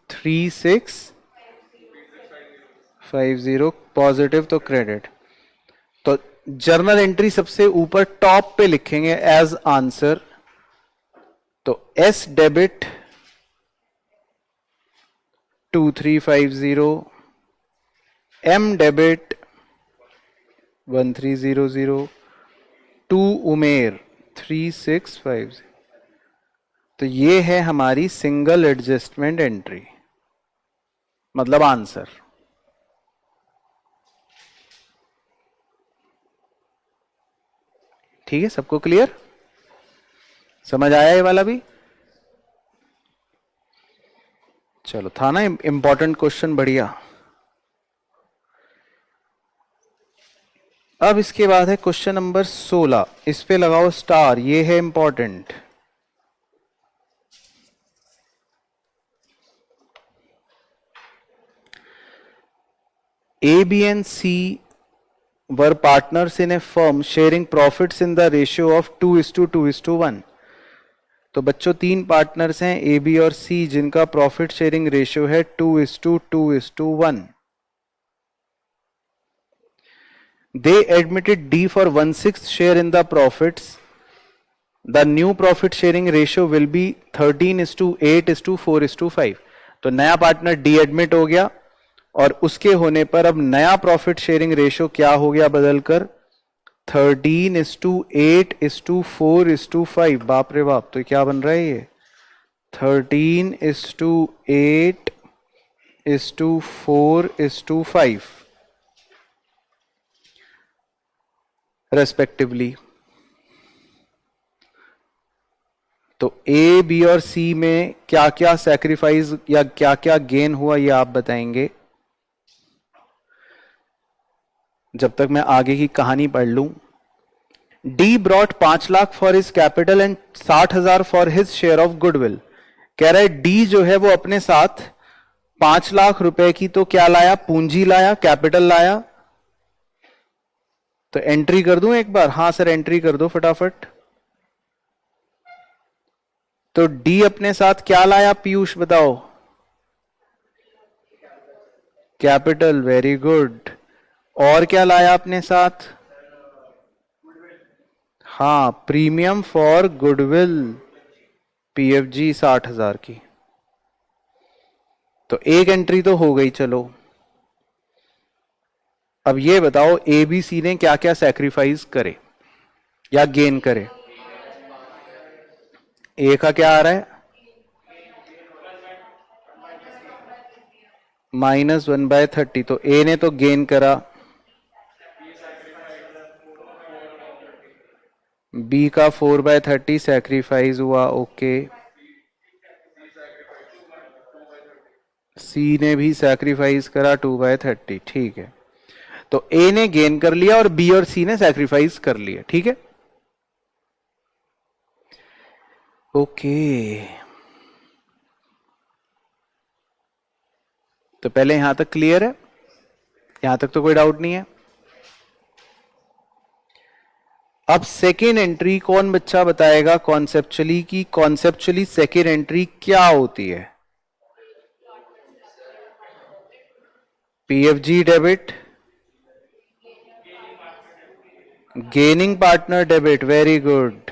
Speaker 1: 3650 पॉजिटिव, तो क्रेडिट। तो जर्नल एंट्री सबसे ऊपर टॉप पे लिखेंगे एज आंसर। तो S debit 2350, M debit 1300, to Umer 3650। तो ये है हमारी सिंगल एडजस्टमेंट एंट्री, मतलब आंसर। ठीक है, सबको क्लियर, समझ आया ये वाला भी? चलो, था ना इंपॉर्टेंट क्वेश्चन, बढ़िया। अब इसके बाद है क्वेश्चन नंबर 16, इस पे लगाओ स्टार, ये है important. A, B and C were partners in a firm sharing profits in the ratio of 2:2:1। तो बच्चों तीन पार्टनर्स हैं ए बी और सी जिनका प्रॉफिट शेयरिंग रेशियो है 2:2:1। They admitted D for 1/6 share in the profits. The new profit sharing ratio will be 13:8:4:5। तो नया partner D admit हो गया और उसके होने पर अब नया प्रॉफिट शेयरिंग रेशियो क्या हो गया बदलकर 13:8:4:5। बाप रे बाप, तो क्या बन रहा है ये 13:8:4:5 रेस्पेक्टिवली। तो ए बी और सी में क्या क्या सैक्रिफाइस या क्या क्या गेन हुआ ये आप बताएंगे जब तक मैं आगे की कहानी पढ़ लूं। D brought 5 lakh for his capital and 60,000 for his share of goodwill. कह रहा है डी जो है वो अपने साथ 5 लाख रुपए की तो क्या लाया, पूंजी लाया, कैपिटल लाया। तो एंट्री कर दूं एक बार? हां सर, एंट्री कर दो फटाफट। तो डी अपने साथ क्या लाया पीयूष, बताओ? Capital, very good. और क्या लाया अपने साथ? हाँ, प्रीमियम फॉर गुडविल, पीएफजी 60,000 की। तो एक एंट्री तो हो गई। चलो अब ये बताओ ए बी सी ने क्या क्या सैक्रिफाइस करे या गेन करे। ए का क्या आ रहा है -1/30। तो ए ने तो गेन करा, बी का 4/30 सैक्रिफाइस हुआ, ओके। सी ने भी सैक्रिफाइस करा 2/30, ठीक है। तो ए ने गेन कर लिया और बी और सी ने सैक्रिफाइस कर लिया, ठीक है, ओके। तो पहले यहां तक क्लियर है? यहां तक तो कोई डाउट नहीं है। अब सेकेंड एंट्री कौन बच्चा बताएगा कॉन्सेप्चुअली की कॉन्सेप्चुअली सेकेंड एंट्री क्या होती है? PFG debit, gaining partner debit, very good,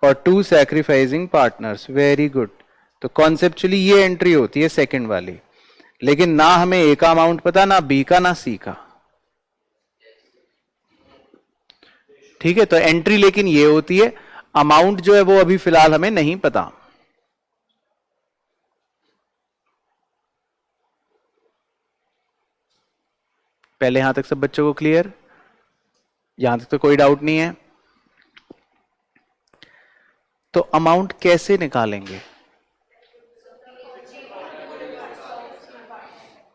Speaker 1: और to sacrificing partners, very good. तो कॉन्सेप्चुअली ये एंट्री होती है सेकंड वाली, लेकिन ना हमें ए का अमाउंट पता, ना बी का, ना सी का, ठीक है। तो एंट्री लेकिन ये होती है, अमाउंट जो है वो अभी फिलहाल हमें नहीं पता। पहले यहां तक सब बच्चों को क्लियर? यहां तक तो कोई डाउट नहीं है। तो अमाउंट कैसे निकालेंगे?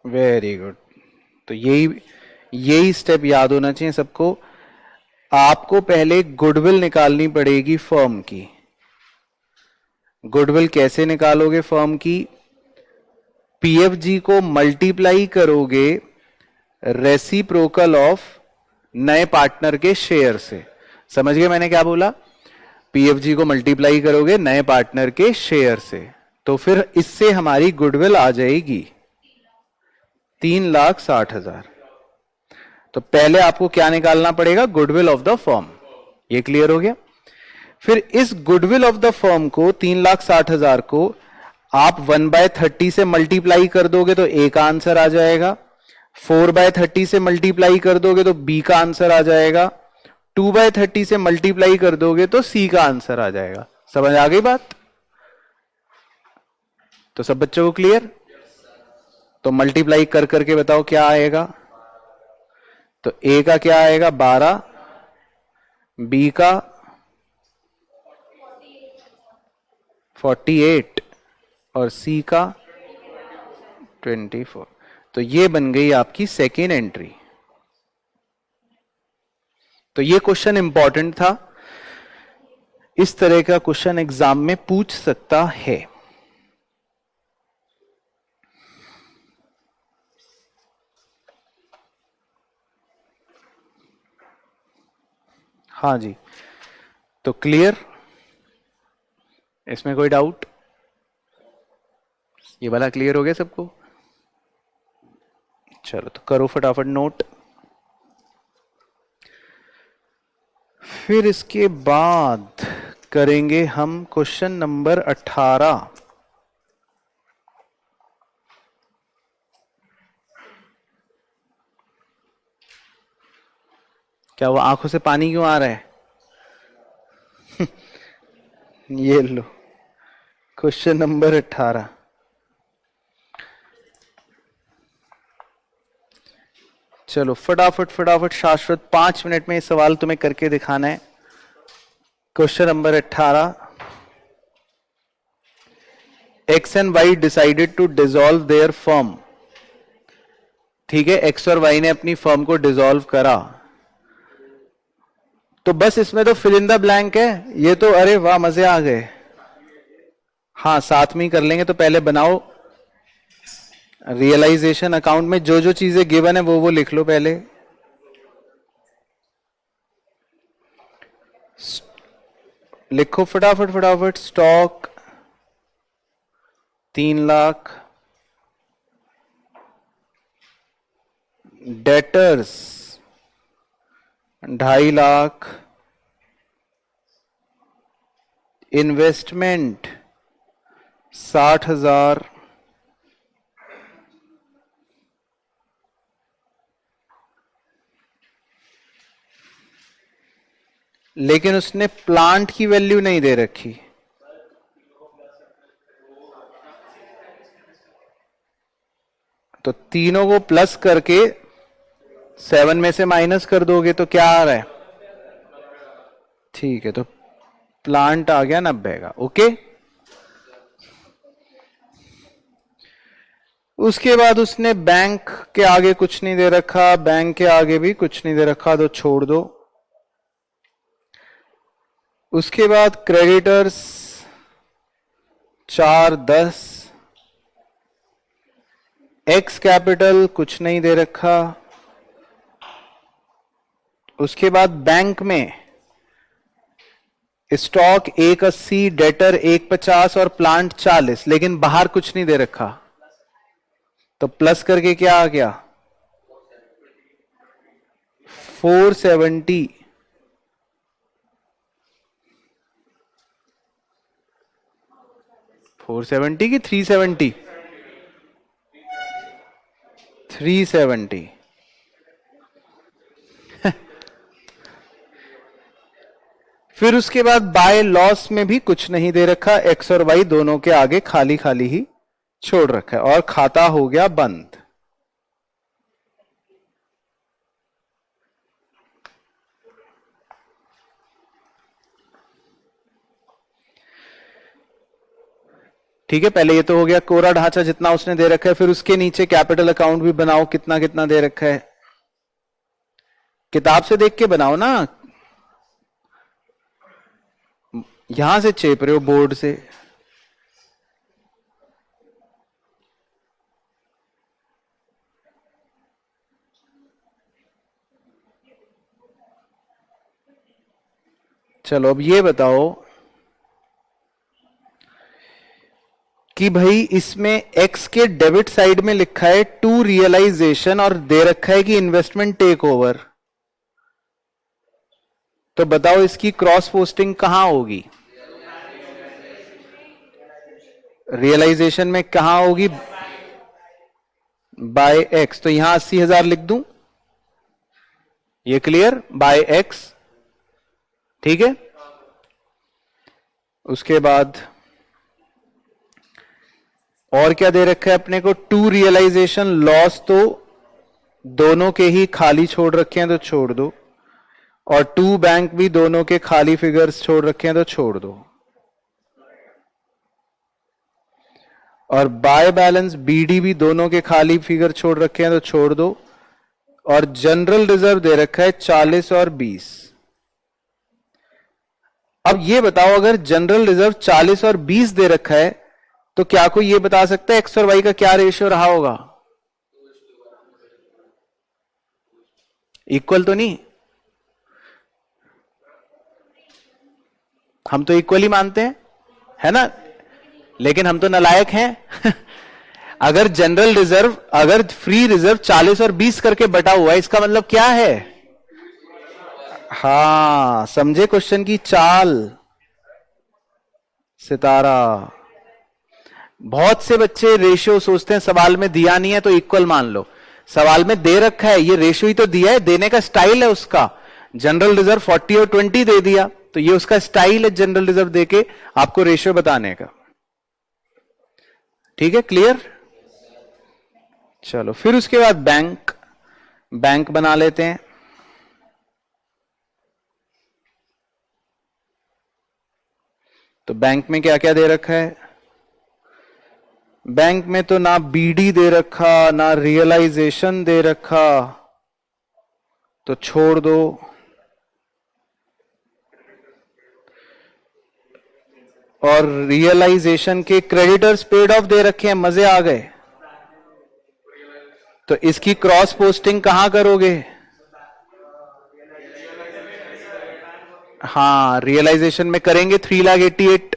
Speaker 1: Very good. तो यही स्टेप याद होना चाहिए सबको। आपको पहले गुडविल निकालनी पड़ेगी फर्म की। गुडविल कैसे निकालोगे फर्म की? पीएफजी को मल्टीप्लाई करोगे रेसिप्रोकल ऑफ नए पार्टनर के शेयर से। समझ गए मैंने क्या बोला? पीएफजी को मल्टीप्लाई करोगे नए पार्टनर के शेयर से, तो फिर इससे हमारी गुडविल आ जाएगी 3,60,000। तो पहले आपको क्या निकालना पड़ेगा? Goodwill of the firm. ये क्लियर हो गया? फिर इस गुडविल ऑफ द फर्म को 3,60,000 को आप 1/30 से मल्टीप्लाई कर दोगे तो ए का आंसर आ जाएगा, 4/30 से मल्टीप्लाई कर दोगे तो बी का आंसर आ जाएगा, 2/30 से मल्टीप्लाई कर दोगे तो सी का आंसर आ जाएगा। समझ आ गई बात? तो सब बच्चों को क्लियर? तो मल्टीप्लाई कर करके बताओ क्या आएगा। तो ए का क्या आएगा 12, बी का 48 और सी का 24। तो ये बन गई आपकी सेकेंड एंट्री। तो ये क्वेश्चन इंपॉर्टेंट था, इस तरह का क्वेश्चन एग्जाम में पूछ सकता है। हाँ जी, तो क्लियर, इसमें कोई डाउट? ये वाला क्लियर हो गया सबको? चलो तो करो फटाफट नोट। फिर इसके बाद करेंगे हम क्वेश्चन नंबर 18। क्या वो आंखों से पानी क्यों आ रहा है? ये लो क्वेश्चन नंबर 18। चलो फटाफट फटाफट शाश्वत 5 मिनट में ये सवाल तुम्हें करके दिखाना है। Question number 18। X and Y decided to dissolve their firm. ठीक है, एक्स और वाई ने अपनी फर्म को डिसॉल्व करा। तो बस इसमें तो फिल इन द ब्लैंक है। ये तो अरे वाह मजे आ गए। हाँ साथ में ही कर लेंगे। तो पहले बनाओ रियलाइजेशन अकाउंट में जो जो चीजें गिवन है वो लिख लो पहले। लिखो फटाफट फटाफट। Stock 3 lakh, debtors 2.5 lakh, investment 60,000, लेकिन उसने प्लांट की वैल्यू नहीं दे रखी। तो तीनों को प्लस करके 7 में से माइनस कर दोगे तो क्या आ रहा है? ठीक है, तो प्लांट आ गया 90 का। ओके, उसके बाद उसने बैंक के आगे कुछ नहीं दे रखा, बैंक के आगे भी कुछ नहीं दे रखा, तो छोड़ दो। उसके बाद क्रेडिटर्स 410, एक्स कैपिटल कुछ नहीं दे रखा। उसके बाद बैंक में स्टॉक 180, डेटर 150 और प्लांट 40, लेकिन बाहर कुछ नहीं दे रखा। तो प्लस करके क्या आ गया? 470। 470 की 370? 370। फिर उसके बाद बाय लॉस में भी कुछ नहीं दे रखा, एक्स और वाई दोनों के आगे खाली खाली ही छोड़ रखा है, और खाता हो गया बंद। ठीक है, पहले ये तो हो गया कोरा ढांचा जितना उसने दे रखा है। फिर उसके नीचे कैपिटल अकाउंट भी बनाओ, कितना कितना दे रखा है। किताब से देख के बनाओ ना, यहां से चेप रहे हो बोर्ड से। चलो अब ये बताओ कि भाई इसमें एक्स के डेबिट साइड में लिखा है टू रियलाइजेशन और दे रखा है कि इन्वेस्टमेंट टेक ओवर। तो बताओ इसकी क्रॉस पोस्टिंग कहां होगी? रियलाइजेशन में कहां होगी? By X. तो यहां 80,000 लिख दूं, ये क्लियर? Bye x. ठीक है, उसके बाद और क्या दे रखा है अपने को? टू रियलाइजेशन लॉस, तो दोनों के ही खाली छोड़ रखे हैं तो छोड़ दो। और टू बैंक भी दोनों के खाली फिगर्स छोड़ रखे हैं तो छोड़ दो, और बाय बैलेंस बीडी भी दोनों के खाली फिगर छोड़ रखे हैं तो छोड़ दो, और जनरल रिजर्व दे रखा है 40 और 20। अब ये बताओ, अगर जनरल रिजर्व 40 और 20 दे रखा है तो क्या कोई ये बता सकता है एक्स और वाई का क्या रेशियो रहा होगा? इक्वल तो नहीं, हम तो इक्वल ही मानते हैं, है ना, लेकिन हम तो नालायक हैं। अगर जनरल रिजर्व, अगर फ्री रिजर्व 40 और 20 करके बटा हुआ है, इसका मतलब क्या है? हां, समझे क्वेश्चन की चाल? सितारा। बहुत से बच्चे रेशियो सोचते हैं, सवाल में दिया नहीं है तो इक्वल मान लो, सवाल में दे रखा है, ये रेशियो ही तो दिया है, देने का स्टाइल है उसका। जनरल रिजर्व 40 और 20 दे दिया तो ये उसका स्टाइल है जनरल रिजर्व देके आपको रेशियो बताने का। ठीक है, क्लियर? चलो फिर उसके बाद बैंक, बैंक बना लेते हैं। तो बैंक में क्या क्या दे रखा है? बैंक में तो ना बीडी दे रखा, ना रियलाइजेशन दे रखा, तो छोड़ दो। और रियलाइजेशन के क्रेडिटर्स पेड ऑफ दे रखे हैं, मजे आ गए। तो इसकी क्रॉस पोस्टिंग कहां करोगे? हाँ, रियलाइजेशन में करेंगे 3,88,000।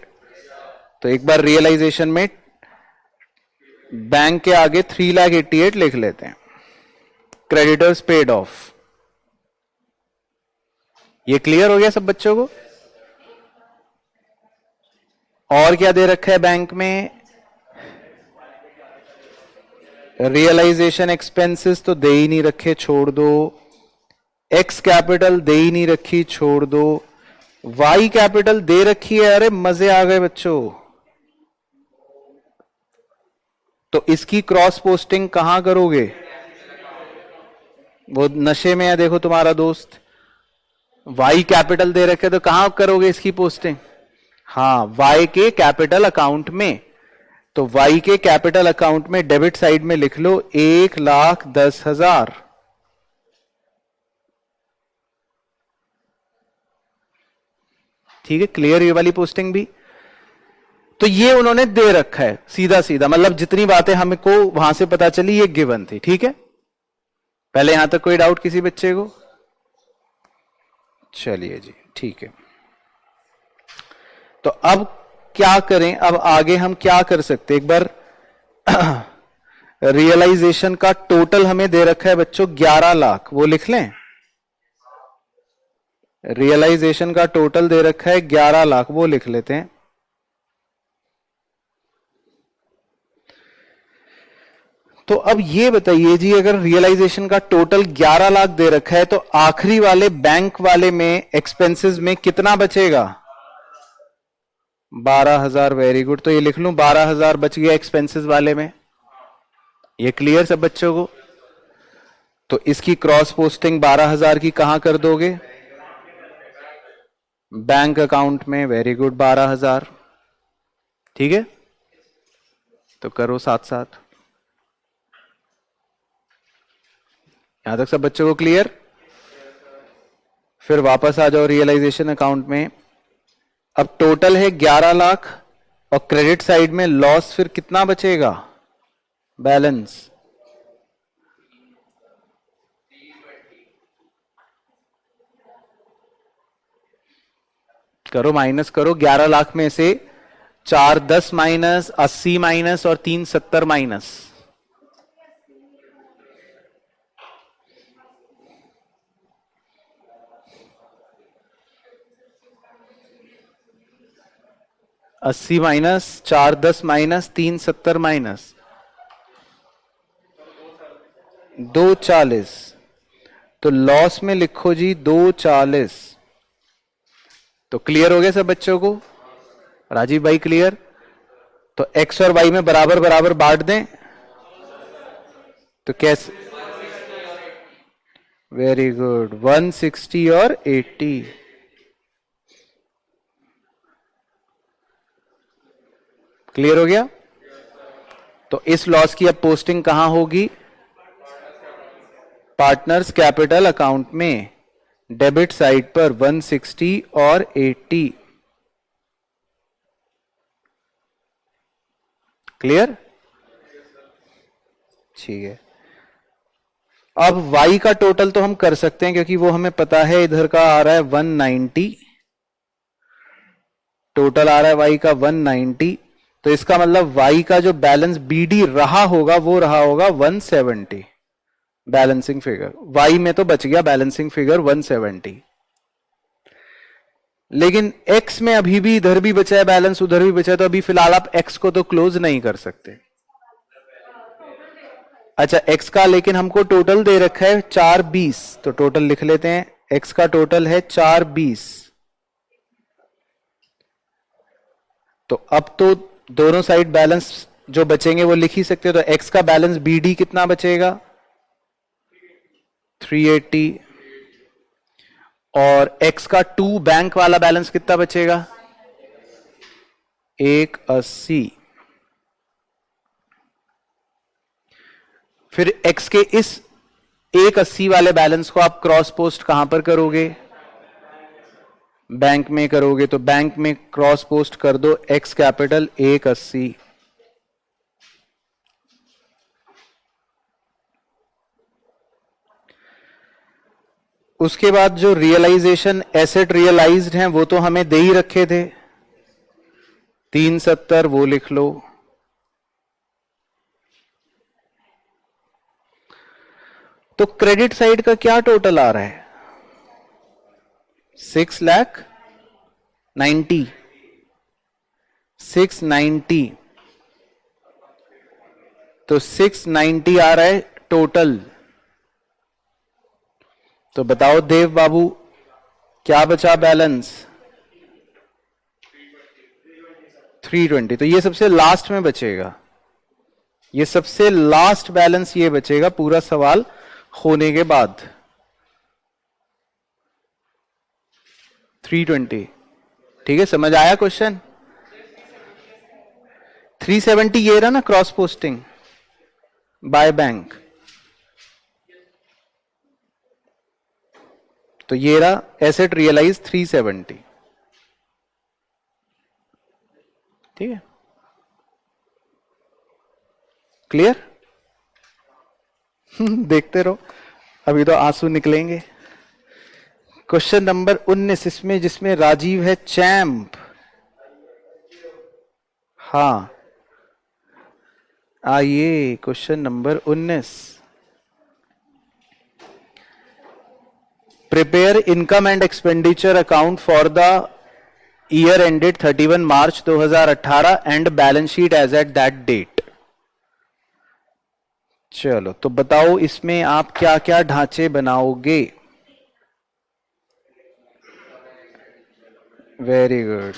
Speaker 1: तो एक बार रियलाइजेशन में बैंक के आगे 3,88,000 लिख लेते हैं, क्रेडिटर्स पेड ऑफ। ये क्लियर हो गया सब बच्चों को? और क्या दे रखा है बैंक में? रियलाइजेशन एक्सपेंसेस तो दे ही नहीं रखे, छोड़ दो। एक्स कैपिटल दे ही नहीं रखी, छोड़ दो। वाई कैपिटल दे रखी है, अरे मजे आ गए बच्चों। तो इसकी क्रॉस पोस्टिंग कहां करोगे? वो नशे में है देखो तुम्हारा दोस्त, वाई कैपिटल दे रखे तो कहां करोगे इसकी पोस्टिंग? हाँ, वाई के कैपिटल अकाउंट में। तो वाई के कैपिटल अकाउंट में डेबिट साइड में लिख लो 1,10,000। ठीक है, क्लियर ये वाली पोस्टिंग भी? तो ये उन्होंने दे रखा है सीधा सीधा, मतलब जितनी बातें हमको वहां से पता चली ये गिवन थी। ठीक है, पहले यहां तक कोई डाउट किसी बच्चे को? चलिए जी, ठीक है। तो अब क्या करें, अब आगे हम क्या कर सकते? एक बार रियलाइजेशन का टोटल हमें दे रखा है बच्चों 11 लाख, वो लिख लें। रियलाइजेशन का टोटल दे रखा है 11 लाख, वो लिख लेते हैं। तो अब ये बताइए जी, अगर रियलाइजेशन का टोटल 11 लाख दे रखा है तो आखिरी वाले बैंक वाले में एक्सपेंसेस में कितना बचेगा? 12,000। वेरी गुड, तो ये लिख लूं 12,000 बच गया एक्सपेंसेस वाले में। ये क्लियर सब बच्चों को? तो इसकी क्रॉस पोस्टिंग 12,000 की कहां कर दोगे? बैंक अकाउंट में। Very good, 12,000। ठीक है, तो करो साथ साथ। यहां तक सब बच्चों को क्लियर? फिर वापस आ जाओ रियलाइजेशन अकाउंट में। अब टोटल है 11 लाख और क्रेडिट साइड में लॉस फिर कितना बचेगा? बैलेंस करो, माइनस करो। 11 लाख में से 410 माइनस, 80 माइनस और 370 माइनस। अस्सी माइनस 410 माइनस 370 माइनस 240। तो लॉस में लिखो जी 240। तो क्लियर हो गया सब बच्चों को? राजीव भाई क्लियर? तो एक्स और वाई में बराबर बराबर बांट दें। तो कैसे? वेरी गुड, 160 और 80। क्लियर हो गया? तो इस लॉस की अब पोस्टिंग कहां होगी? पार्टनर्स कैपिटल अकाउंट में, डेबिट साइड पर 160 और 80। क्लियर? ठीक है। अब y का टोटल तो हम कर सकते हैं क्योंकि वो हमें पता है, इधर का आ रहा है 190, टोटल आ रहा है y का 190। तो इसका मतलब y का जो बैलेंस BD रहा होगा वो रहा होगा 170, बैलेंसिंग फिगर। y में तो बच गया बैलेंसिंग फिगर 170, लेकिन x में अभी भी इधर भी बचा है बैलेंस, उधर भी बचा है, तो अभी फिलहाल आप x को तो क्लोज नहीं कर सकते। अच्छा, x का लेकिन हमको टोटल दे रखा है 420, तो टोटल लिख लेते हैं, x का टोटल है 420। तो अब तो दोनों साइड बैलेंस जो बचेंगे वो लिख ही सकते हो। तो x का बैलेंस BD कितना बचेगा? 380। और x का 2 बैंक वाला बैलेंस कितना बचेगा? 180। फिर x के इस 180 वाले बैलेंस को आप क्रॉस पोस्ट कहां पर करोगे? बैंक में करोगे। तो बैंक में क्रॉस पोस्ट कर दो x कैपिटल 180। उसके बाद जो रियलाइजेशन एसेट रियलाइज्ड हैं वो तो हमें दे ही रखे थे, 370, वो लिख लो। तो क्रेडिट साइड का क्या टोटल आ रहा है? 6,90,000, 690। तो 690 आ रहा है टोटल। तो बताओ देव बाबू, क्या बचा बैलेंस? 320। तो ये सबसे लास्ट में बचेगा, ये सबसे लास्ट बैलेंस ये बचेगा पूरा सवाल होने के बाद, 320। ठीक है, समझ आया क्वेश्चन? 370 ये रहा ना क्रॉस पोस्टिंग बाय बैंक, तो ये रहा एसेट रियलाइज 370। ठीक है, क्लियर? देखते रहो, अभी तो आंसू निकलेंगे। क्वेश्चन नंबर 19 इसमें, जिसमें राजीव है चैंप। हाँ, आइए question number 19। Prepare income and expenditure account for the year ended 31 March 2018 and balance sheet as at that date. चलो, तो बताओ इसमें आप क्या क्या ढांचे बनाओगे? वेरी गुड,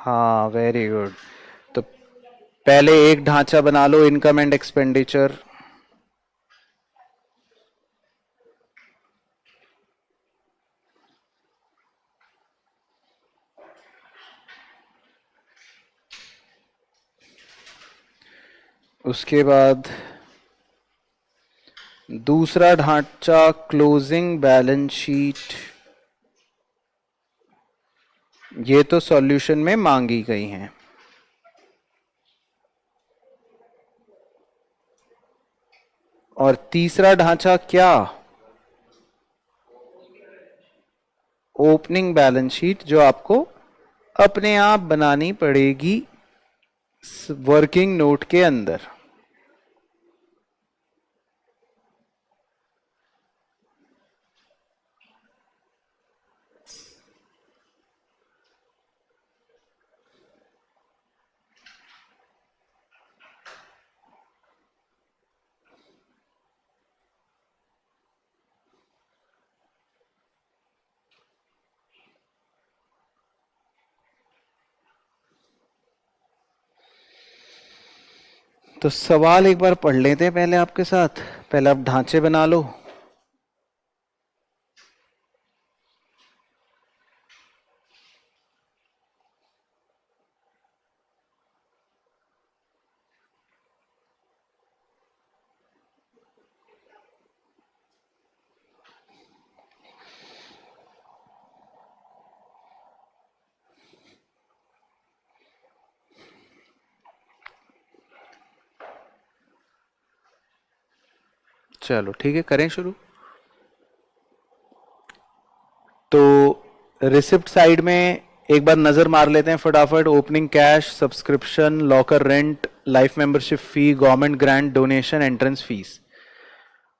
Speaker 1: हाँ वेरी गुड। तो पहले एक ढांचा बना लो, इनकम एंड एक्सपेंडिचर। उसके बाद दूसरा ढांचा क्लोजिंग बैलेंस शीट, ये तो सॉल्यूशन में मांगी गई हैं। और तीसरा ढांचा क्या? ओपनिंग बैलेंस शीट, जो आपको अपने आप बनानी पड़ेगी वर्किंग नोट के अंदर। तो सवाल एक बार पढ़ लेते हैं पहले आपके साथ, पहले आप ढांचे बना लो। चलो ठीक है, करें शुरू। तो रिसिप्ट साइड में एक बार नजर मार लेते हैं फटाफट। Opening cash, subscription, locker rent, life membership fee, government grant, donation, entrance fees.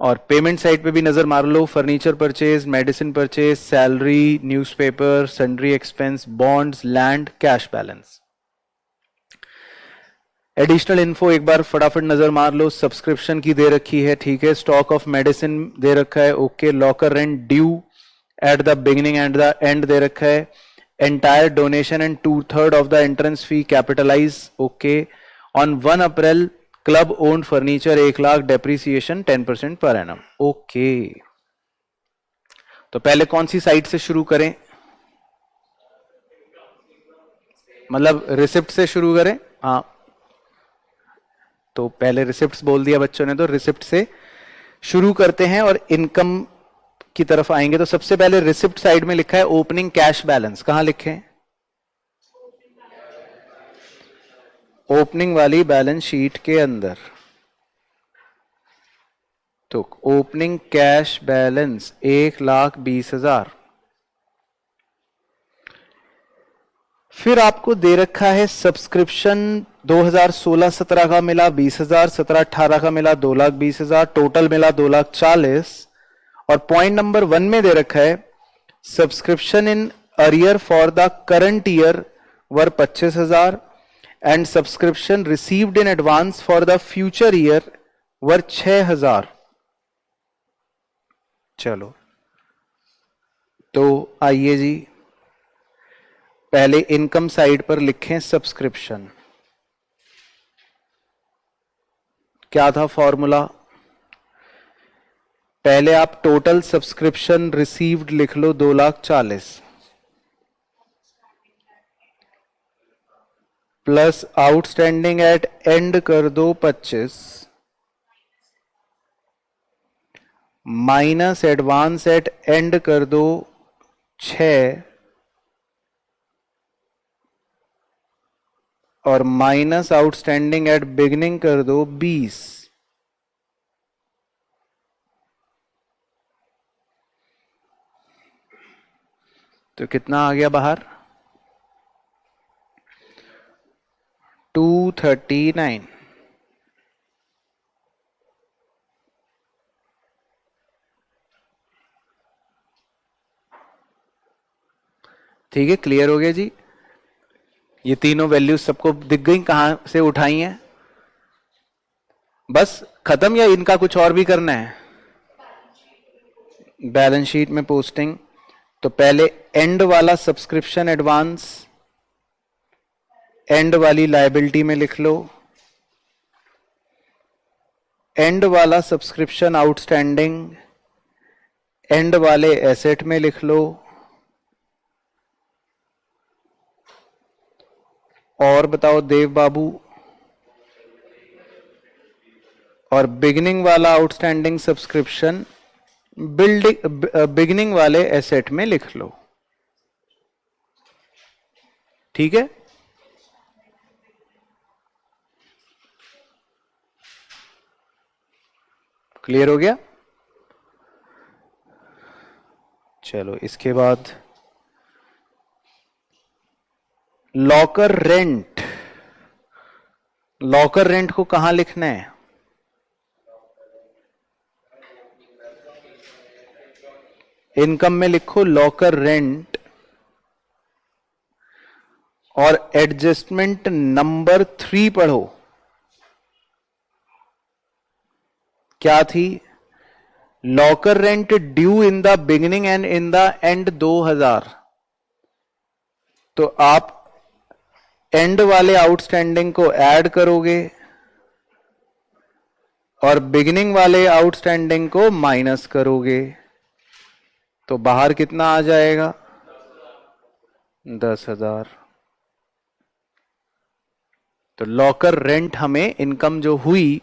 Speaker 1: और पेमेंट साइड पे भी नजर मार लो। Furniture purchase, medicine purchase, salary, newspaper, sundry expense, bonds, land, cash balance. Additional info एक बार फटाफट नजर मार लो। सब्सक्रिप्शन की दे रखी है, ठीक है। स्टॉक ऑफ मेडिसिन दे रखा है, okay. Locker rent due at the beginning and the end दे रखा है। Entire donation and 2/3 of the entrance fee capitalise, okay. On 1 April club owned furniture 1,00,000, depreciation 10% per annum, okay. तो पहले कौन सी side से शुरू करें? मतलब रिसिप्ट से शुरू करें? हाँ, तो पहले रिसिप्ट्स बोल दिया बच्चों ने, तो रिसिप्ट से शुरू करते हैं और इनकम की तरफ आएंगे। तो सबसे पहले रिसिप्ट साइड में लिखा है ओपनिंग कैश बैलेंस। कहां लिखे? ओपनिंग वाली बैलेंस शीट के अंदर। तो ओपनिंग कैश बैलेंस 1,20,000। फिर आपको दे रखा है सब्सक्रिप्शन 2016-17 का मिला 20,000, 17-18 का मिला 2,20,000, टोटल मिला 2,40,000। और पॉइंट नंबर 1 में दे रखा है subscription in arrear for the current year were 25,000 and subscription received in advance for the future year वर 6,000। चलो, तो आइए जी पहले इनकम साइड पर लिखें सब्सक्रिप्शन। क्या था फॉर्मूला? पहले आप टोटल सब्सक्रिप्शन रिसीव्ड लिख लो 2,40,000 प्लस आउटस्टैंडिंग एट एंड कर दो 25 माइनस एडवांस एट एंड कर दो 6 और माइनस आउटस्टैंडिंग एट बिगनिंग कर दो 20। तो कितना आ गया बाहर? 239। ठीक है, क्लियर हो गया जी। ये तीनों वैल्यूज सबको दिख गई, कहां से उठाई हैं? बस खत्म या इनका कुछ और भी करना है? बैलेंस शीट में पोस्टिंग। तो पहले एंड वाला सब्सक्रिप्शन एडवांस एंड वाली लायबिलिटी में लिख लो, एंड वाला सब्सक्रिप्शन आउटस्टैंडिंग एंड वाले एसेट में लिख लो, और बताओ देव बाबू। और बिगिनिंग वाला आउटस्टैंडिंग सब्सक्रिप्शन बिगिनिंग वाले एसेट में लिख लो। ठीक है, क्लियर हो गया? चलो, इसके बाद लॉकर रेंट। लॉकर रेंट को कहां लिखना है? इनकम में लिखो लॉकर रेंट और एडजस्टमेंट नंबर 3 पढ़ो। क्या थी? Locker rent due in the beginning and in the and 2,000। तो आप एंड वाले आउटस्टैंडिंग को ऐड करोगे और बिगिनिंग वाले आउटस्टैंडिंग को माइनस करोगे तो बाहर कितना आ जाएगा? 10,000। तो लॉकर रेंट हमें इनकम जो हुई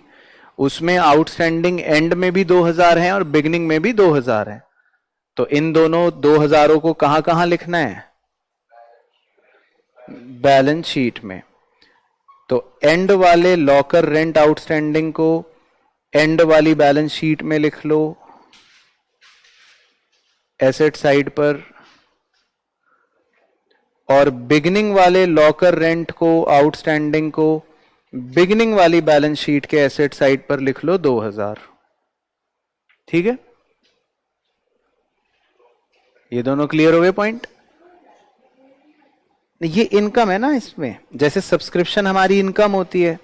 Speaker 1: उसमें आउटस्टैंडिंग एंड में भी 2,000 है और बिगिनिंग में भी 2,000 है। तो इन दोनों 2,000 को कहां कहां लिखना है? बैलेंस शीट में। तो एंड वाले लॉकर रेंट आउटस्टैंडिंग को एंड वाली बैलेंस शीट में लिख लो एसेट साइड पर, और बिगिनिंग वाले लॉकर रेंट को आउटस्टैंडिंग को बिगिनिंग वाली बैलेंस शीट के एसेट साइड पर लिख लो 2,000। ठीक है, ये दोनों क्लियर हो गए पॉइंट? ये इनकम है ना, इसमें जैसे सब्सक्रिप्शन हमारी इनकम होती है,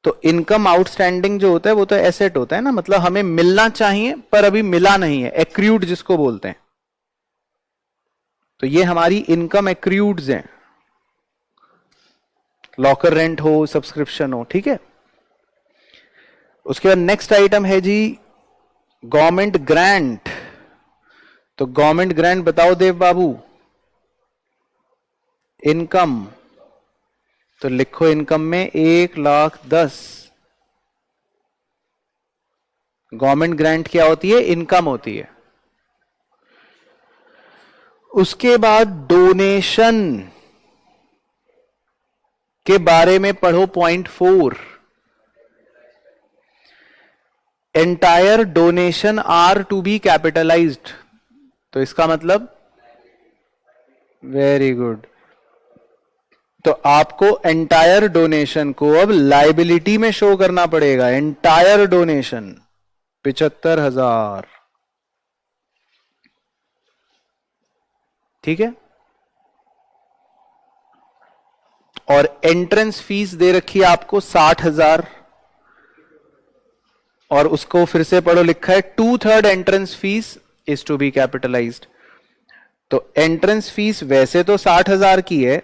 Speaker 1: तो इनकम आउटस्टैंडिंग जो होता है वो तो एसेट होता है ना, मतलब हमें मिलना चाहिए पर अभी मिला नहीं है, एक्रूड जिसको बोलते हैं। तो ये हमारी इनकम एक्रूड्स हैं, लॉकर रेंट हो, सब्सक्रिप्शन हो। ठीक है, उसके बाद नेक्स्ट आइटम है जी गवर्नमेंट ग्रांट। तो गवर्नमेंट ग्रांट बताओ देव बाबू। इनकम, तो लिखो इनकम में 1,10,000। गवर्नमेंट ग्रांट क्या होती है? इनकम होती है। उसके बाद डोनेशन के बारे में पढ़ो point 4। Entire donation are to be capitalised. तो इसका मतलब, वेरी गुड, तो आपको एंटायर डोनेशन को अब लाइबिलिटी में शो करना पड़ेगा। Entire donation 75,000। ठीक है, और एंट्रेंस फीस दे रखी है आपको 60,000, और उसको फिर से पढ़ो, लिखा है 2/3 entrance fees is to be capitalised. तो एंट्रेंस फीस वैसे तो 60,000 की है,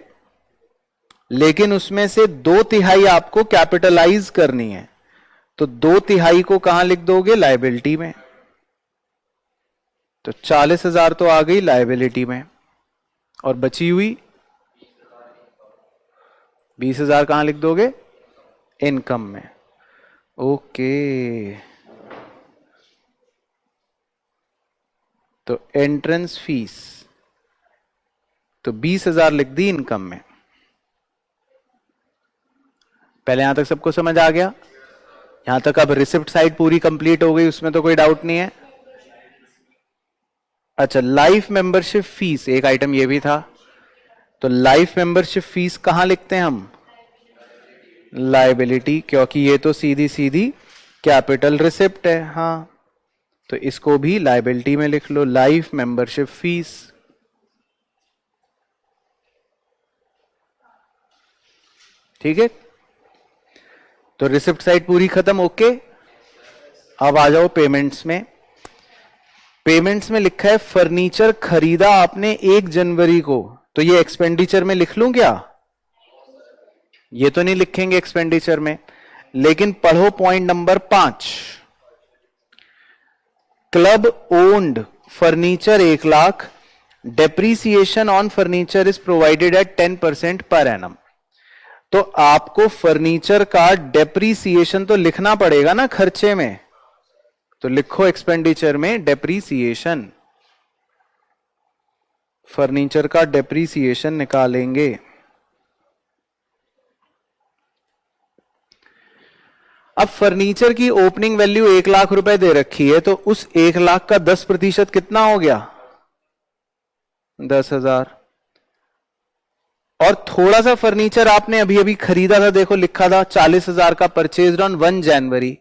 Speaker 1: लेकिन उसमें से 2/3 आपको कैपिटलाइज करनी है। तो 2/3 को कहां लिख दोगे? लायबिलिटी में। तो 40,000 तो आ गई लायबिलिटी में, और बची हुई 20,000 कहां लिख दोगे? इनकम में। ओके, तो एंट्रेंस फीस तो 20,000 लिख दी इनकम में। पहले यहां तक सबको समझ आ गया? यहां तक अब रिसिप्ट साइड पूरी कंप्लीट हो गई, उसमें तो कोई डाउट नहीं है। अच्छा, लाइफ मेंबरशिप फीस एक आइटम ये भी था। तो लाइफ मेंबरशिप फीस कहां लिखते हैं हम? लायबिलिटी, क्योंकि ये तो सीधी सीधी कैपिटल रिसिप्ट है। हाँ, तो इसको भी लायबिलिटी में लिख लो, लाइफ मेंबरशिप फीस। ठीक है, तो रिसिप्ट साइड पूरी खत्म। ओके, अब आ जाओ पेमेंट्स में। पेमेंट्स में लिखा है फर्नीचर खरीदा आपने 1 जनवरी को, तो ये एक्सपेंडिचर में लिख लूं क्या? ये तो नहीं लिखेंगे एक्सपेंडिचर में, लेकिन पढ़ो point number 5। Club owned furniture 1,00,000, depreciation on furniture is provided eight 10% per annum. तो आपको फर्नीचर का डेप्रीसिएशन तो लिखना पड़ेगा ना खर्चे में, तो लिखो एक्सपेंडिचर में डेप्रीसिएशन। फर्नीचर का डेप्रीसिएशन निकालेंगे। अब फर्नीचर की ओपनिंग वैल्यू 1,00,000 रुपए दे रखी है, तो उस 1,00,000 का 10% कितना हो गया? 10,000। और थोड़ा सा फर्नीचर आपने अभी अभी खरीदा था, देखो लिखा था 40,000 का परचेज ऑन 1 जनवरी।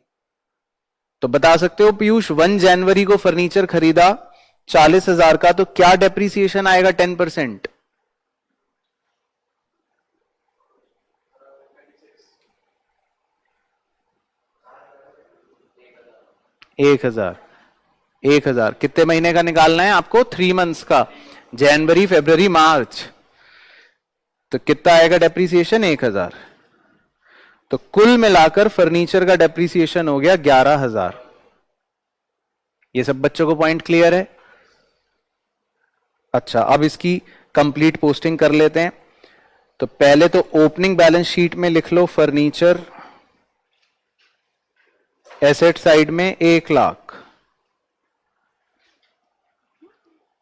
Speaker 1: तो बता सकते हो पीयूष, 1 जनवरी को फर्नीचर खरीदा 40,000 का, तो क्या डेप्रीसिएशन आएगा? 10%। 1,000। 1,000 कितने महीने का निकालना है आपको? 3 मंथ्स का, जनवरी फरवरी मार्च। तो कितना आएगा डेप्रीसिएशन? 1,000। तो कुल मिलाकर फर्नीचर का डेप्रीसिएशन हो गया 11,000। ये सब बच्चों को पॉइंट क्लियर है? अच्छा, अब इसकी कंप्लीट पोस्टिंग कर लेते हैं। तो पहले तो ओपनिंग बैलेंस शीट में लिख लो फर्नीचर एसेट साइड में 1,00,000।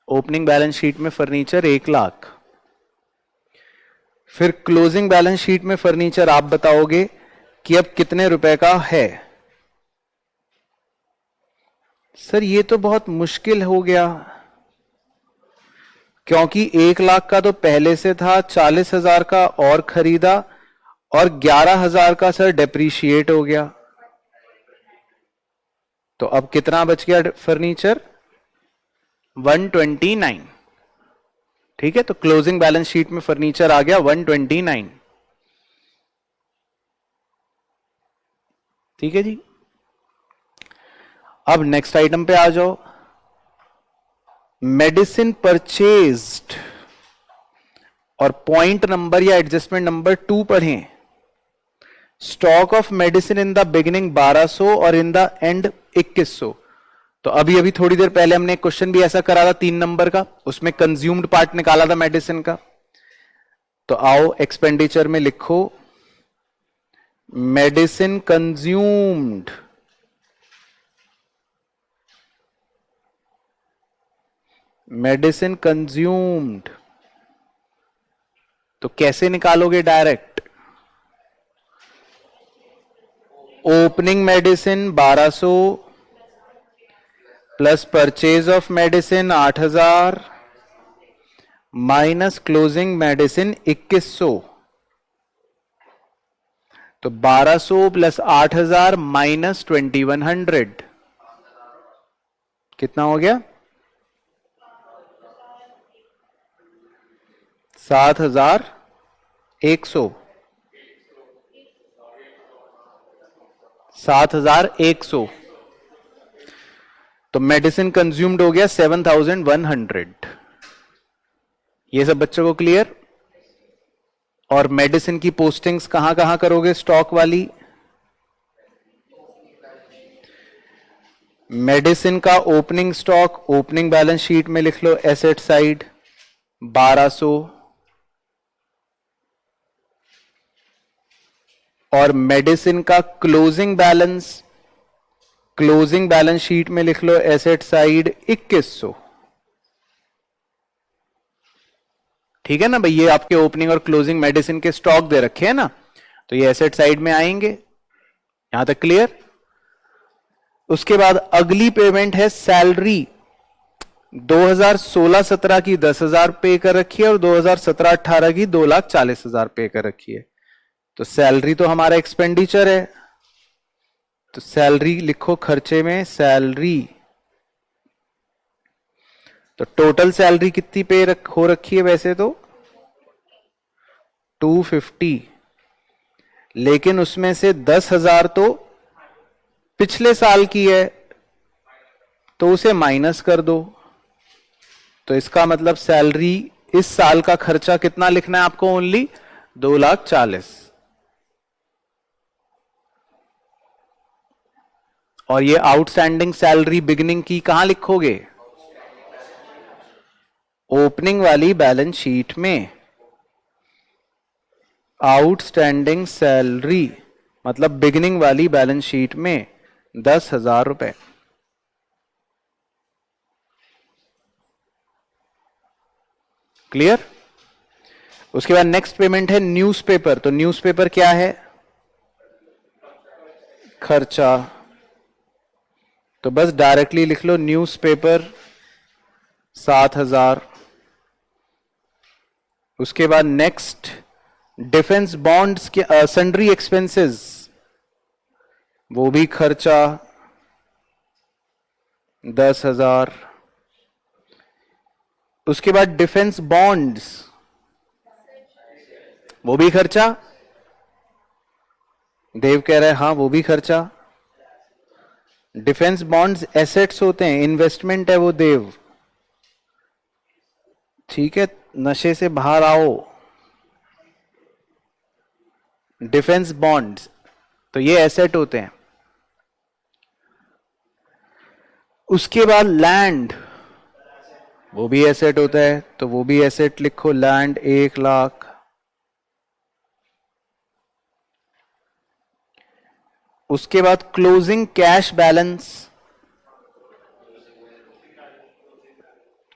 Speaker 1: ओपनिंग बैलेंस शीट में फर्नीचर 1,00,000। फिर क्लोजिंग बैलेंस शीट में फर्नीचर आप बताओगे कि अब कितने रुपए का है। सर ये तो बहुत मुश्किल हो गया, क्योंकि 1,00,000 का तो पहले से था, 40,000 का और खरीदा, और 11,000 का सर डेप्रीशिएट हो गया। तो अब कितना बच गया फर्नीचर? 129। ठीक है, तो क्लोजिंग बैलेंस शीट में फर्नीचर आ गया 129। ठीक है जी। अब नेक्स्ट आइटम पे आ जाओ। मेडिसिन परचेज्ड, और पॉइंट नंबर या एडजस्टमेंट नंबर 2 पढ़ें। Stock of medicine in the beginning 1200 और इन द एंड 2100। तो अभी थोड़ी देर पहले हमने एक क्वेश्चन भी ऐसा करा था 3 नंबर का, उसमें कंज्यूम्ड पार्ट निकाला था मेडिसिन का। तो आओ एक्सपेंडिचर में लिखो मेडिसिन कंज्यूम्ड, मेडिसिन कंज्यूम्ड। तो कैसे निकालोगे? Direct opening medicine 1200 plus purchase of medicine 8,000 minus closing medicine 2,100। तो 1200 प्लस 8,000 माइनस 2,100 कितना हो गया? 7,100। 7,100। तो मेडिसिन कंज्यूम्ड हो गया 7,100। ये सब बच्चों को क्लियर? और मेडिसिन की पोस्टिंग्स कहां कहां करोगे स्टॉक वाली? मेडिसिन का opening stock opening balance sheet में लिख लो एसेट साइड 1,200, और मेडिसिन का क्लोजिंग बैलेंस शीट में लिख लो एसेट साइड 2,100। ठीक है ना भाई, ये आपके ओपनिंग और क्लोजिंग मेडिसिन के स्टॉक दे रखे हैं ना, तो ये एसेट साइड में आएंगे। यहां तक क्लियर? उसके बाद अगली पेमेंट है सैलरी। 2016-17 की 10,000 पे कर रखी है और 2017-18 की 2,40,000 पे कर रखी है। तो सैलरी तो हमारा एक्सपेंडिचर है, तो सैलरी लिखो खर्चे में सैलरी। तो टोटल सैलरी कितनी पे हो रखी है? वैसे तो 250, लेकिन उसमें से 10,000 तो पिछले साल की है, तो उसे माइनस कर दो। तो इसका मतलब सैलरी इस साल का खर्चा कितना लिखना है आपको? ओनली 2,40,000। और ये आउटस्टैंडिंग सैलरी बिगिनिंग की कहां लिखोगे? ओपनिंग वाली बैलेंस शीट में। आउटस्टैंडिंग सैलरी मतलब बिगिनिंग वाली बैलेंस शीट में 10,000 रुपए। क्लियर? उसके बाद नेक्स्ट पेमेंट है न्यूज़पेपर। तो न्यूज़पेपर क्या है? खर्चा। तो बस डायरेक्टली लिख लो न्यूज़पेपर 7,000। उसके बाद नेक्स्ट डिफेंस बॉन्ड्स के सन्ड्री एक्सपेंसेस, वो भी खर्चा 10,000। उसके बाद डिफेंस बॉन्ड्स, वो भी खर्चा। देव कह रहा है हाँ वो भी खर्चा। डिफेंस बॉन्ड्स एसेट्स होते हैं, इन्वेस्टमेंट है वो देव। ठीक है, नशे से बाहर आओ। डिफेंस बॉन्ड्स तो ये एसेट होते हैं। उसके बाद लैंड, वो भी एसेट होता है, तो वो भी एसेट लिखो, लैंड 1,00,000। उसके बाद closing cash balance,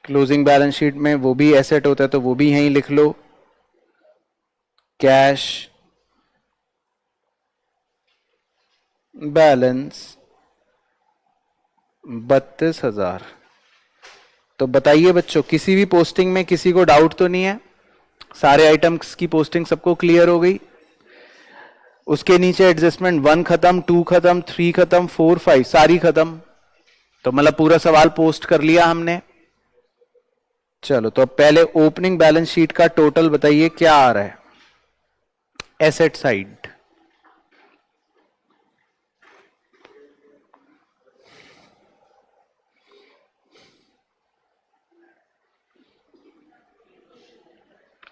Speaker 1: closing balance sheet में वो भी एसेट होता है, तो वो भी यहीं लिख लो, कैश बैलेंस 32,000। तो बताइए बच्चों, किसी भी पोस्टिंग में किसी को डाउट तो नहीं है? सारे आइटम्स की पोस्टिंग सबको क्लियर हो गई? उसके नीचे एडजस्टमेंट 1 खत्म, 2 खत्म, 3 खत्म, 4 5 सारी खत्म। तो मतलब पूरा सवाल पोस्ट कर लिया हमने। चलो, तो अब पहले ओपनिंग बैलेंस शीट का टोटल बताइए क्या आ रहा है एसेट साइड।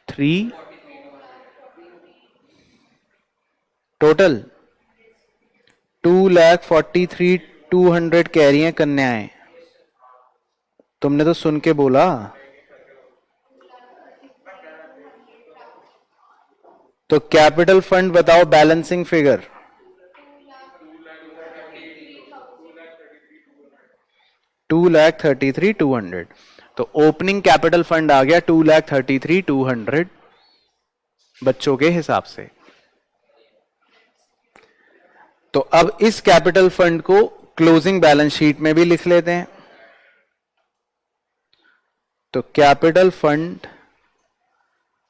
Speaker 1: थ्री टोटल 2,43,200 कह रही हैं कन्याएं। तुमने तो सुन के बोला। तो कैपिटल फंड बताओ, बैलेंसिंग फिगर। 2,33,200। तो ओपनिंग कैपिटल फंड आ गया 2,33,200 बच्चों के हिसाब से। तो अब इस कैपिटल फंड को क्लोजिंग बैलेंस शीट में भी लिख लेते हैं। तो कैपिटल फंड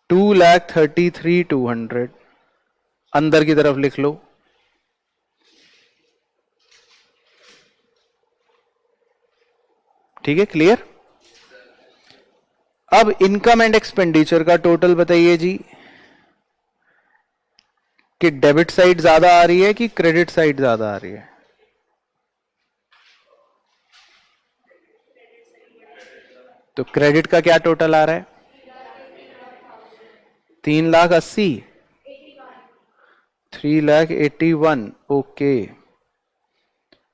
Speaker 1: 2,33,200 अंदर की तरफ लिख लो। ठीक है, क्लियर? अब इनकम एंड एक्सपेंडिचर का टोटल बताइए जी, कि डेबिट साइड ज्यादा आ रही है कि क्रेडिट साइड ज्यादा आ रही है? तो क्रेडिट का क्या टोटल आ रहा है? 3,80,000, 3,81,000। ओके,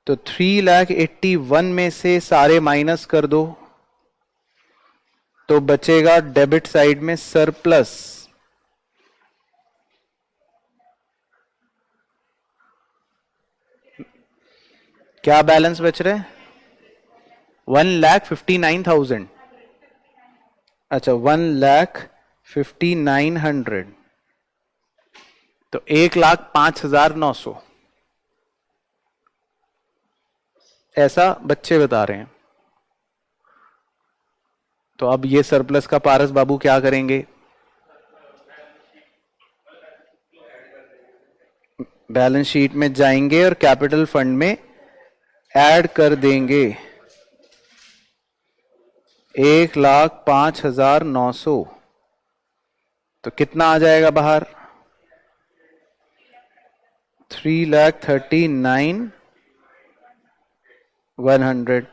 Speaker 1: तो 3,81,000 में से सारे माइनस कर दो, तो बचेगा डेबिट साइड में सरप्लस। क्या बैलेंस बच रहे हैं? 1,59,000। अच्छा, 1,59,000। तो 1,05,900 ऐसा बच्चे बता रहे हैं। तो अब ये सरप्लस का पारस बाबू क्या करेंगे? बैलेंस शीट में जाएंगे और कैपिटल फंड में ऐड कर देंगे 1,05,900। तो कितना आ जाएगा बाहर? 3,39,100।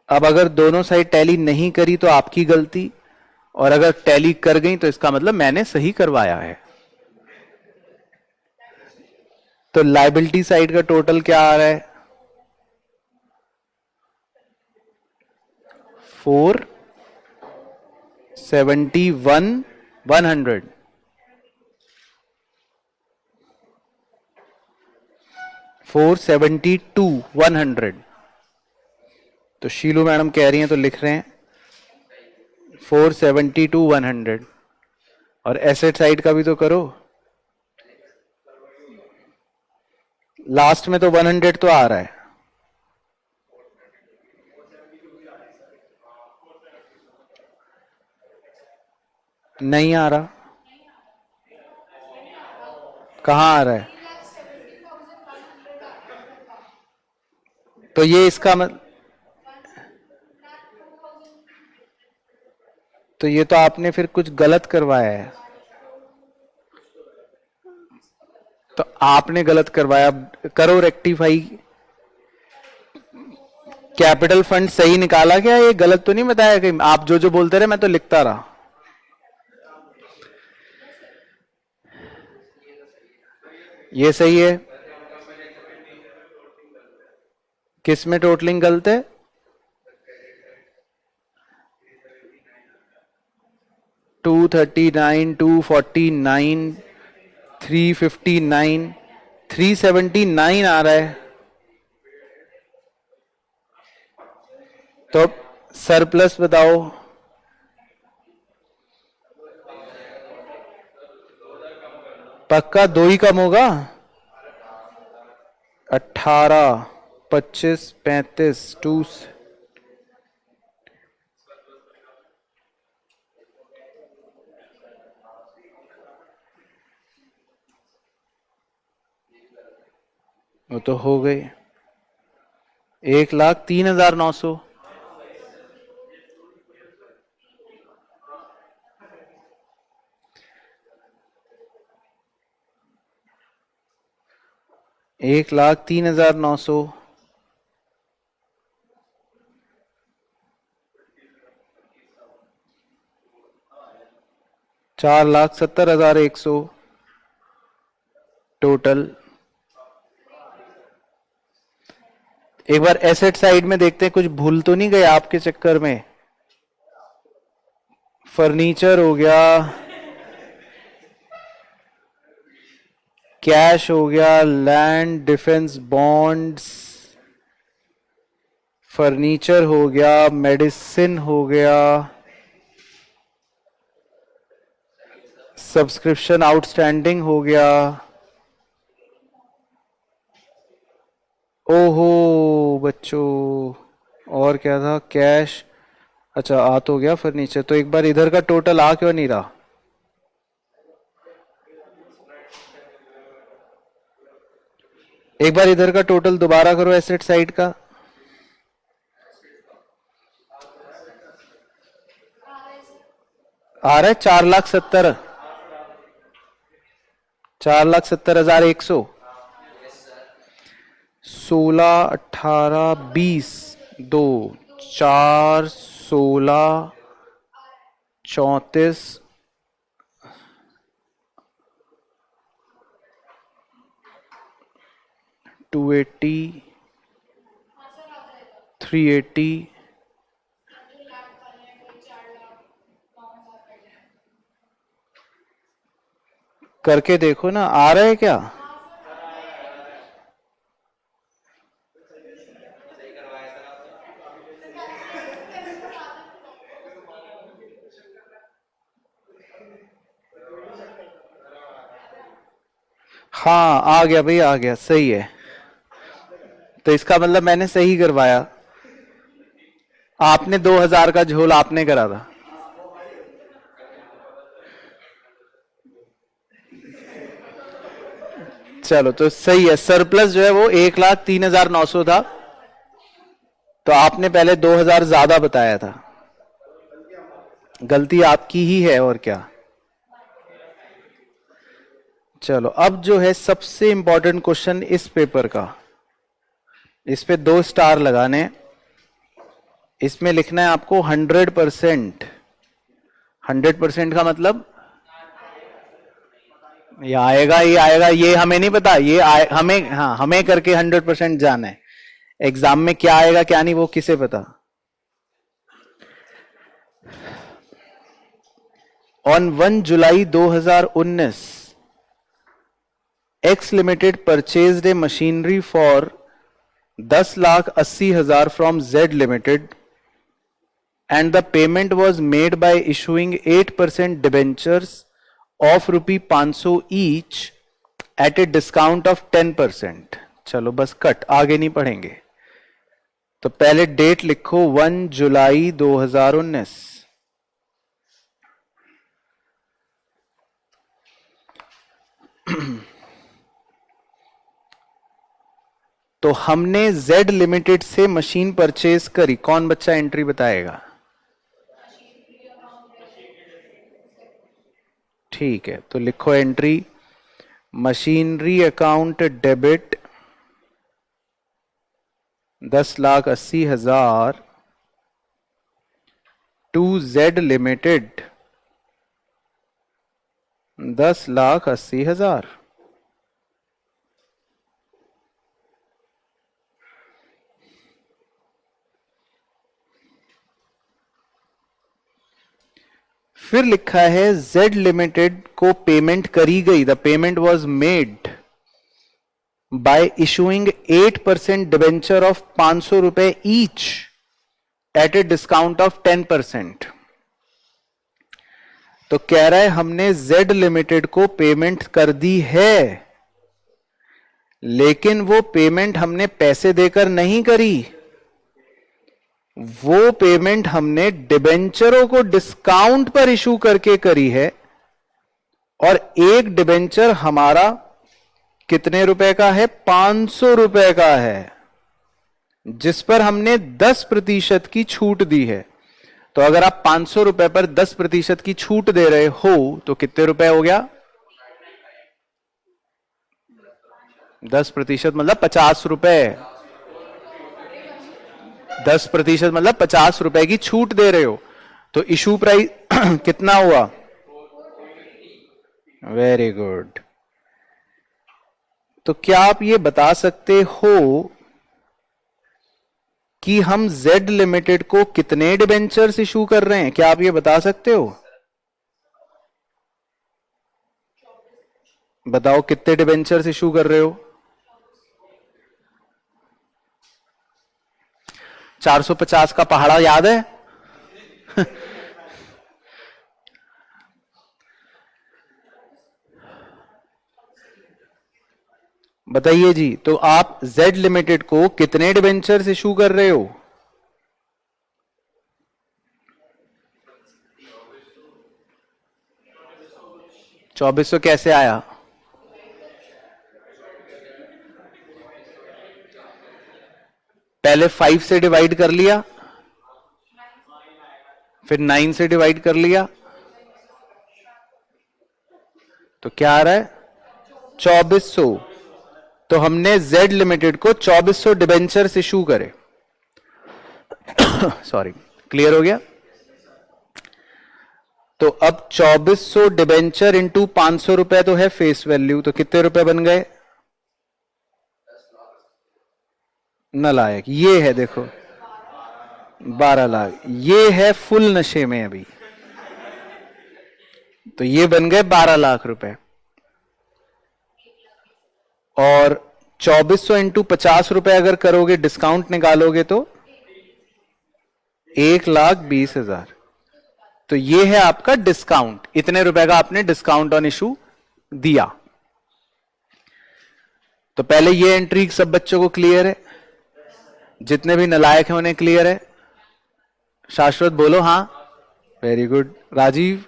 Speaker 1: अब अगर दोनों साइड टैली नहीं करी तो आपकी गलती, और अगर टैली कर गई तो इसका मतलब मैंने सही करवाया है। तो लाइबिलिटी साइड का टोटल क्या आ रहा है? 471,100। 472,100। तो शीलू मैडम कह रही हैं तो लिख रहे हैं 472,100। और एसेट साइड का भी तो करो, लास्ट में तो 100 तो आ रहा है। नहीं आ रहा? कहां आ रहा है? तो ये इसका तो ये तो आपने फिर कुछ गलत करवाया है। तो आपने गलत करवाया, करो रेक्टिफाई। कैपिटल फंड सही निकाला क्या? ये गलत तो नहीं बताया कहीं? आप जो जो बोलते रहे मैं तो लिखता रहा। ये सही है। किस में टोटलिंग गलत है? $239, $249, $359, $379 आ रहा है। तो सरप्लस बताओ। पक्का 2 ही कम होगा? 18, 25, 35, 2। वो तो हो गई 1,03,900। एक लाख 3,900। $4,70,100 टोटल। एक बार एसेट साइड में देखते हैं कुछ भूल तो नहीं गए आपके चक्कर में। फर्नीचर हो गया, कैश हो गया, लैंड, डिफेंस बॉन्ड्स, फर्नीचर हो गया, मेडिसिन हो गया, सब्सक्रिप्शन आउटस्टैंडिंग हो गया। ओहो बच्चों, और क्या था? कैश। अच्छा आ तो गया फर्नीचर। तो एक बार इधर का टोटल आ क्यों नहीं रहा? एक बार इधर का टोटल दोबारा करो एसेट साइड का। आ रहा है 4,70,000, 4,70,100। 16, 18, 20, 2, 4, 16, 34, 280, 380। करके देखो ना, आ रहा है क्या? हाँ आ गया भाई, आ गया, सही है। तो इसका मतलब मैंने सही करवाया। आपने 2,000 का झोल आपने करा था। चलो तो सही है। सरप्लस जो है वो 1,03,900 था। तो आपने पहले 2,000 ज्यादा बताया था। गलती आपकी ही है और क्या। चलो अब जो है सबसे इंपॉर्टेंट क्वेश्चन इस पेपर का, इस पे 2 स्टार लगाने। इसमें लिखना है आपको 100%। 100% का मतलब ये आएगा, ये हमें नहीं पता। हमें, हाँ हमें करके 100% जाना है। एग्जाम में क्या आएगा क्या नहीं वो किसे पता। On 1 July 2019 x limited purchased A machinery for 10,80,000 from Z limited and the payment was made by issuing 8% debentures of ₹500 each at a discount of 10%। चलो बस कट, आगे नहीं पढ़ेंगे। तो पहले डेट लिखो 1 जुलाई 2019। तो हमने जेड लिमिटेड से मशीन परचेज करी। कौन बच्चा एंट्री बताएगा? ठीक है, तो लिखो entry machinery account debit 10,80,000 to Z limited 10,80,000। फिर लिखा है जेड लिमिटेड को पेमेंट करी गई, the payment was made by issuing 8% debenture of 500 रुपए each eight a discount of 10%। तो कह रहा है हमने जेड लिमिटेड को पेमेंट कर दी है, लेकिन वो पेमेंट हमने पैसे देकर नहीं करी, वो पेमेंट हमने डिबेंचरों को डिस्काउंट पर इशू करके करी है। और एक डिबेंचर हमारा कितने रुपए का है? 500 रुपए का है, जिस पर हमने 10% की छूट दी है। तो अगर आप 500 रुपए पर 10% की छूट दे रहे हो तो कितने रुपए हो गया? 10% मतलब 50 रुपए। 10% मतलब 50 रुपए की छूट दे रहे हो, तो इशू प्राइस कितना हुआ? Very good. तो क्या आप ये बता सकते हो कि हम जेड लिमिटेड को कितने डिबेंचर्स इशू कर रहे हैं? क्या आप ये बता सकते हो? बताओ कितने डिबेंचर्स इशू कर रहे हो? 450 का पहाड़ा याद है? बताइए जी, तो आप जेड लिमिटेड को कितने डिबेंचर्स इशू कर रहे हो? ₹2400 कैसे आया? पहले 5 से डिवाइड कर लिया, फिर 9 से डिवाइड कर लिया, तो क्या आ रहा है? 2400। तो हमने जेड लिमिटेड को 2400 डिबेंचर्स इशू करे। सॉरी, क्लियर हो गया? तो अब 2400 डिबेंचर इंटू 500 रुपए तो है फेस वैल्यू, तो कितने रुपए बन गए? नालायक, ये है देखो 12 लाख, ये है फुल नशे में अभी, तो ये बन गए 12 लाख रुपए। और 2400 इंटू 50 रुपए अगर करोगे, डिस्काउंट निकालोगे तो 1,20,000। तो ये है आपका डिस्काउंट, इतने रुपए का आपने डिस्काउंट ऑन इशू दिया। तो पहले ये एंट्री सब बच्चों को क्लियर है? जितने भी नालायक हैं उन्हें क्लियर है? शाश्वत बोलो हां। Very good. राजीव,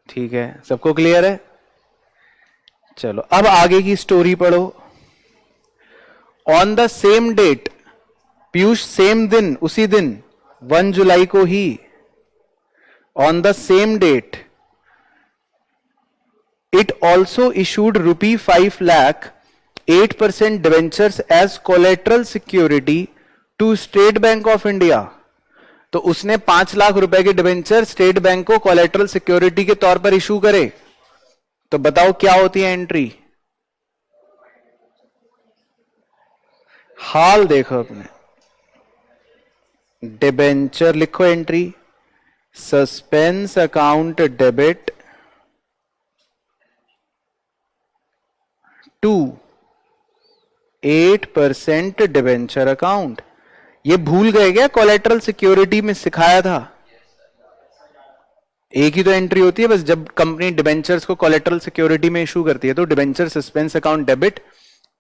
Speaker 1: ठीक है, सबको क्लियर है? चलो अब आगे की स्टोरी पढ़ो। On the same date, Piyush same दिन, उसी दिन 1 जुलाई को ही, on the same date it also issued ₹5 lakh 8% debentures as collateral security to state bank of India. तो उसने 5 लाख रुपए के डिबेंचर स्टेट बैंक को कोलेटरल सिक्योरिटी के तौर पर इशू करे। तो बताओ क्या होती है एंट्री? हाल देखो अपने, डिबेंचर लिखो entry, suspense account debit to 8% debenture account. ये भूल गए क्या? कोलेटरल सिक्योरिटी में सिखाया था। एक ही तो एंट्री होती है बस, जब कंपनी डिबेंचर्स को कोलेटरल सिक्योरिटी में इशू करती है तो debenture suspense account debit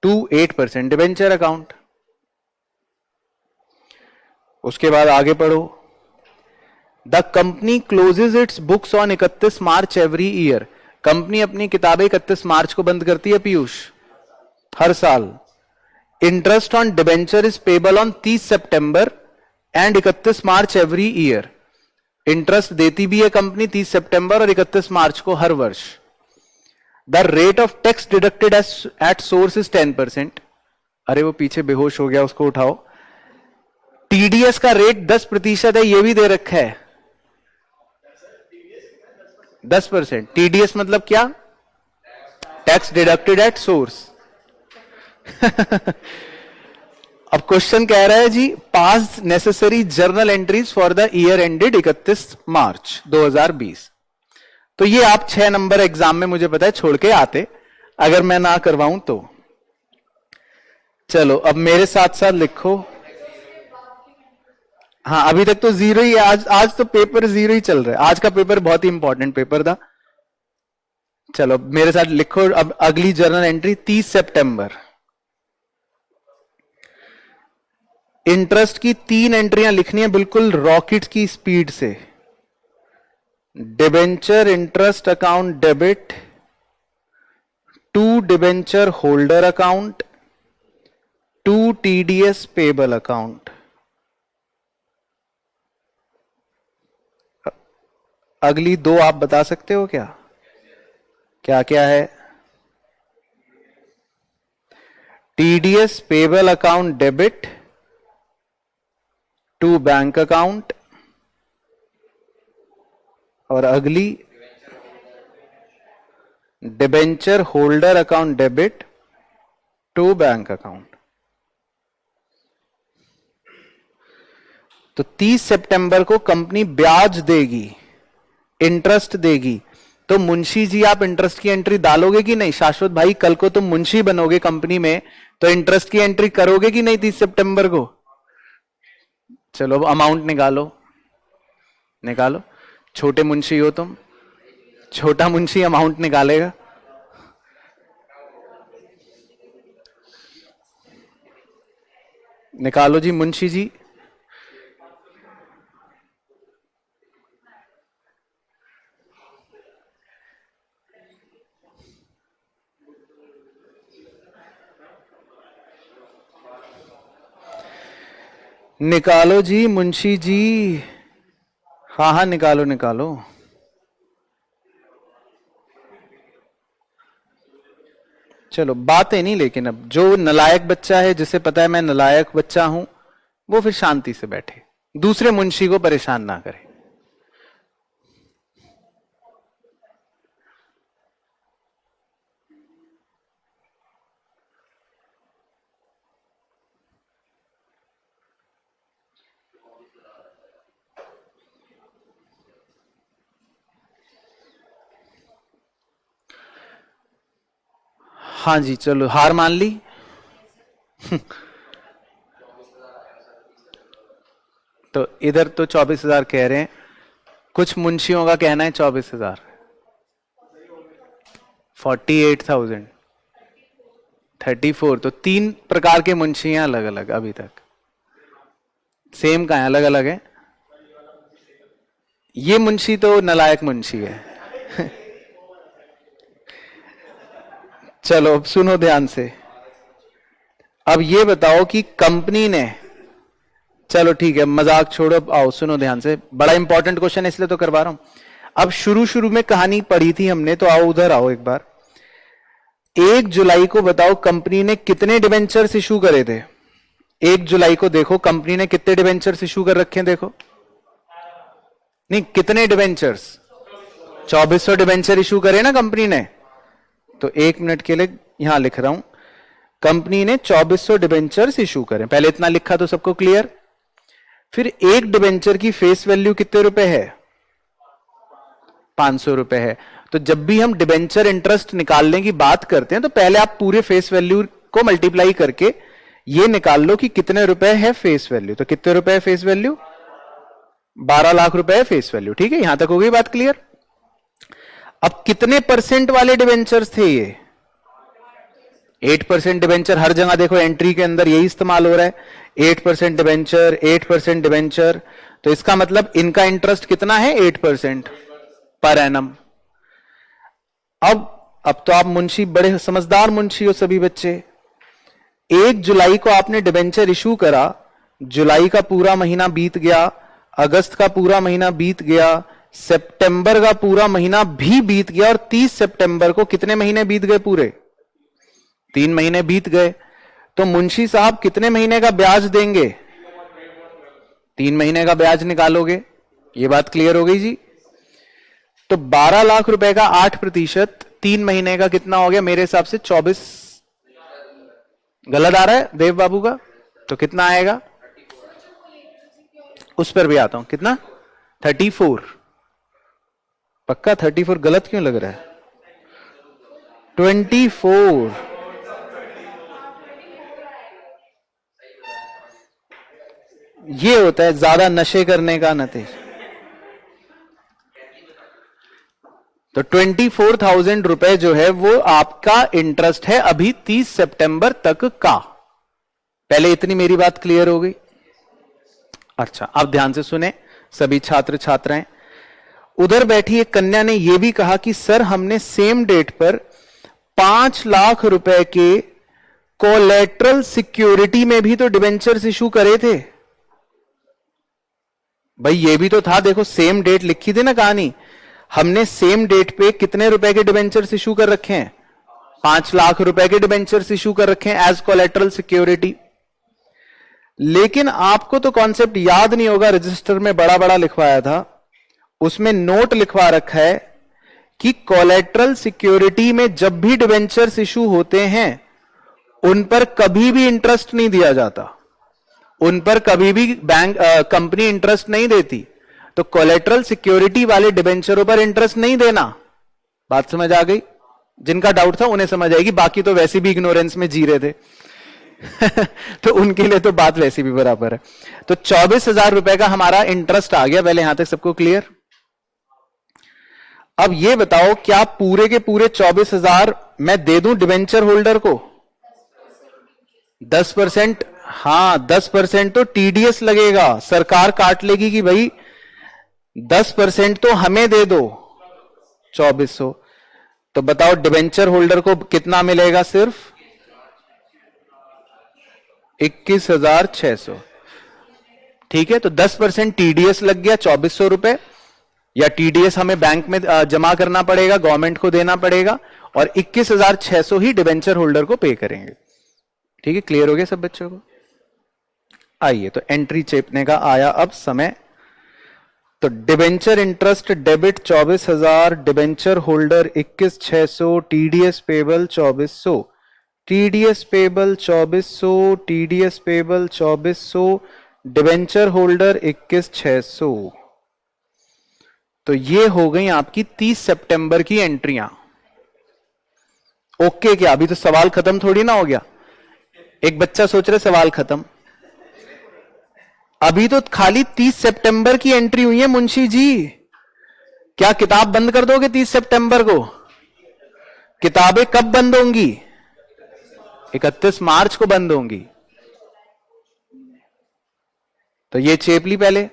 Speaker 1: to 8% debenture account. उसके बाद आगे पढ़ो। The company closes its books on 31 March every year. Company अपनी किताबें 31 मार्च को बंद करती है पीयूष, हर साल। Interest on debenture is payable on 30 September and 31 March every year. Interest देती भी है कंपनी 30 सितंबर और 31 मार्च को हर वर्ष। The rate of tax deducted at source is 10%। अरे वो पीछे बेहोश हो गया, उसको उठाओ। टीडीएस का रेट 10% है, ये भी दे रखा है 10%। टीडीएस मतलब क्या? Tax deducted at source. अब क्वेश्चन कह रहा है जी, pass necessary journal entries for the year ended 31 March 2020। तो ये आप 6 नंबर एग्जाम में मुझे पता है छोड़ के आते, अगर मैं ना करवाऊं तो। चलो अब मेरे साथ साथ लिखो। हाँ अभी तक तो जीरो ही है, आज तो पेपर जीरो ही चल रहा है। आज का पेपर बहुत ही इंपॉर्टेंट पेपर था। चलो मेरे साथ लिखो अब अगली जर्नल एंट्री 30 सितंबर। इंटरेस्ट की 3 एंट्रियां लिखनी है बिल्कुल रॉकेट की स्पीड से। Debenture interest account debit to debenture holder account to TDS payable account. अगली 2 आप बता सकते हो क्या क्या क्या है? TDS payable account debit to bank account, और अगली debenture holder account debit to bank account. तो 30 सितंबर को कंपनी ब्याज देगी, इंटरेस्ट देगी, तो मुंशी जी आप इंटरेस्ट की एंट्री डालोगे कि नहीं? शाश्वत भाई कल को तुम मुंशी बनोगे कंपनी में, तो इंटरेस्ट की एंट्री करोगे कि नहीं 30 सितंबर को? चलो अब अमाउंट निकालो, निकालो। छोटे मुंशी हो तुम, छोटा मुंशी अमाउंट निकालेगा। निकालो जी मुंशी जी। निकालो जी मुंशी जी। हाँ हाँ निकालो निकालो। चलो बातें नहीं, लेकिन अब जो नलायक बच्चा है, जिसे पता है मैं नलायक बच्चा हूं, वो फिर शांति से बैठे, दूसरे मुंशी को परेशान ना करे। हाँ जी चलो हार मान ली। तो इधर तो 24,000 कह रहे हैं, कुछ मुंशियों का कहना है 24,000। 48,000। 34। तो 3 प्रकार के मुंशी हैं अलग अलग अभी तक। सेम कहां है, अलग अलग है। ये मुंशी तो नलायक मुंशी है। चलो अब सुनो ध्यान से। अब ये बताओ कि कंपनी ने, चलो ठीक है मजाक छोड़ो, आओ सुनो ध्यान से, बड़ा इंपॉर्टेंट क्वेश्चन है इसलिए तो करवा रहा हूं। अब शुरू शुरू में कहानी पढ़ी थी हमने, तो आओ उधर आओ एक बार। 1 जुलाई को बताओ कंपनी ने कितने डिबेंचर्स इशू करे थे? 1 जुलाई को देखो कंपनी ने कितने डिबेंचर्स इशू कर रखे हैं, देखो। नहीं कितने डिबेंचर्स? 2400 डिबेंचर इशू करे ना कंपनी ने। तो 1 मिनट के लिए यहां लिख रहा हूं, कंपनी ने 2400 डिबेंचर्स इशू करे। पहले इतना लिखा तो सबको क्लियर। फिर एक डिबेंचर की फेस वैल्यू कितने रुपए है? 500 रुपए है। तो जब भी हम डिबेंचर इंटरेस्ट निकालने की बात करते हैं, तो पहले आप पूरे फेस वैल्यू को मल्टीप्लाई करके ये निकाल लो कि कितने रुपए है फेस वैल्यू। तो कितने रुपए है फेस वैल्यू? 12 लाख रुपए है फेस वैल्यू। ठीक है, यहां तक हो गई बात क्लियर। अब कितने परसेंट वाले डिबेंचर्स थे ये? 8% डिबेंचर। हर जगह देखो एंट्री के अंदर यही इस्तेमाल हो रहा है, 8% डिबेंचर, 8% डिबेंचर। तो इसका मतलब इनका इंटरेस्ट कितना है? 8% पर एनम। अब तो आप मुंशी बड़े समझदार मुंशी हो सभी बच्चे। 1 जुलाई को आपने डिबेंचर इशू करा, जुलाई का पूरा महीना बीत गया, अगस्त का पूरा महीना बीत गया, सितंबर का पूरा महीना भी बीत गया, और 30 सितंबर को कितने महीने बीत गए? पूरे 3 महीने बीत गए। तो मुंशी साहब कितने महीने का ब्याज देंगे? 3 महीने का ब्याज निकालोगे। ये बात क्लियर हो गई जी। तो 12 लाख रुपए का 8% 3 महीने का कितना हो गया? मेरे हिसाब से 24। गलत आ रहा है देव बाबू का? तो कितना आएगा? उस पर भी आता हूं। कितना? 34। पक्का 34 गलत क्यों लग रहा है? 24। ये होता है ज्यादा नशे करने का नतीजा। तो 24,000 रुपए जो है वो आपका इंटरेस्ट है अभी 30 सितंबर तक का। पहले इतनी मेरी बात क्लियर हो गई? अच्छा, अब ध्यान से सुने सभी छात्र छात्राएं। उधर बैठी एक कन्या ने यह भी कहा कि सर हमने सेम डेट पर 5 लाख रुपए के कोलेटरल सिक्योरिटी में भी तो डिबेंचर्स इशू करे थे। भाई ये भी तो था, देखो सेम डेट लिखी थी ना कहानी, हमने सेम डेट पे कितने रुपए के डिबेंचर्स इशू कर रखे हैं? 5 लाख रुपए के डिबेंचर्स इशू कर रखे हैं एज कोलेटरल सिक्योरिटी। लेकिन आपको तो कॉन्सेप्ट याद नहीं होगा, रजिस्टर में बड़ा बड़ा लिखवाया था, उसमें नोट लिखवा रखा है कि कोलेटरल सिक्योरिटी में जब भी डिबेंचर्स इशू होते हैं उन पर कभी भी इंटरेस्ट नहीं दिया जाता, उन पर कभी भी बैंक कंपनी इंटरेस्ट नहीं देती। तो कोलेटरल सिक्योरिटी वाले डिबेंचरों पर इंटरेस्ट नहीं देना। बात समझ आ गई? जिनका डाउट था उन्हें समझ आएगी, बाकी तो वैसे भी इग्नोरेंस में जी रहे थे तो उनके लिए तो बात वैसे भी बराबर है। तो 24,000 रुपए का हमारा इंटरेस्ट आ गया। पहले यहां तक सबको क्लियर? अब ये बताओ क्या पूरे के पूरे 24,000 मैं दे दूं डिबेंचर होल्डर को? 10%? हाँ 10% तो टीडीएस लगेगा, सरकार काट लेगी कि भाई 10% तो हमें दे दो 2400। तो बताओ डिबेंचर होल्डर को कितना मिलेगा? सिर्फ 21,600। ठीक है, तो 10% टीडीएस लग गया 2400 रुपए, या टीडीएस हमें बैंक में जमा करना पड़ेगा, गवर्नमेंट को देना पड़ेगा, और 21,600 ही डिबेंचर होल्डर को पे करेंगे। ठीक है, क्लियर हो गया सब बच्चों को? आइए तो एंट्री चेपने का आया अब समय। तो debenture interest debit 24,000, debenture holder 21,600, TDS payable 2400, TDS payable 2400, TDS payable 2400, debenture holder 21,600। तो ये हो गई आपकी 30 सितंबर की एंट्रियां। ओके क्या? अभी तो सवाल खत्म थोड़ी ना हो गया। एक बच्चा सोच रहे सवाल खत्म, अभी तो खाली 30 सितंबर की एंट्री हुई है मुंशी जी। क्या किताब बंद कर दोगे 30 सितंबर को? किताबें कब बंद होंगी? 31 मार्च को बंद होंगी। तो ये चेप ली पहले।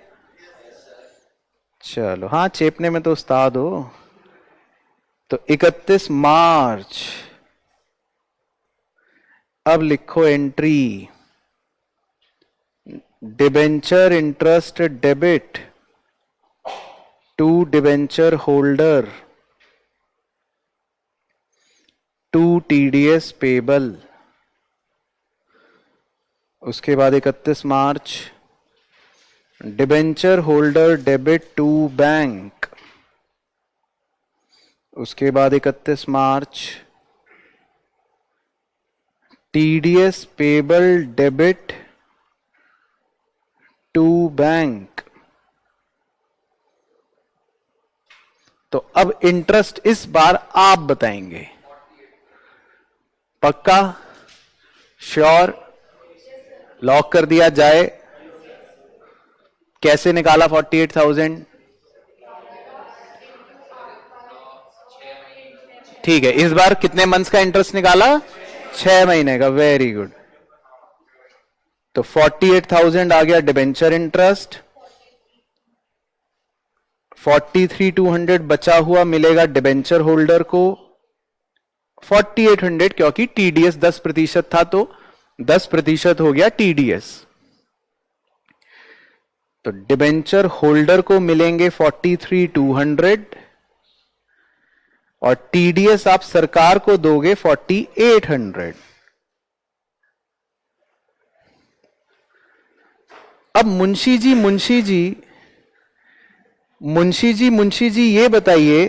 Speaker 1: चलो हाँ, चेपने में तो उस्ताद हो। तो 31 मार्च। अब लिखो entry, debenture interest debit to debenture holder to TDS payable. उसके बाद 31 March, debenture holder debit to bank. उसके बाद 31 March, TDS payable debit to bank. तो अब इंटरेस्ट इस बार आप बताएंगे। पक्का? श्योर? लॉक कर दिया जाए? कैसे निकाला 48,000? ठीक है, इस बार कितने मंथ्स का इंटरेस्ट निकाला? 6 महीने का। Very good. तो 48,000 आ गया डिबेंचर इंटरेस्ट, 43,200 बचा हुआ मिलेगा डिबेंचर होल्डर को, 4,800 क्योंकि टीडीएस 10% था तो 10% हो गया टीडीएस। तो डिबेंचर होल्डर को मिलेंगे 43,200 और टीडीएस आप सरकार को दोगे 4,800। अब मुंशी जी ये बताइए,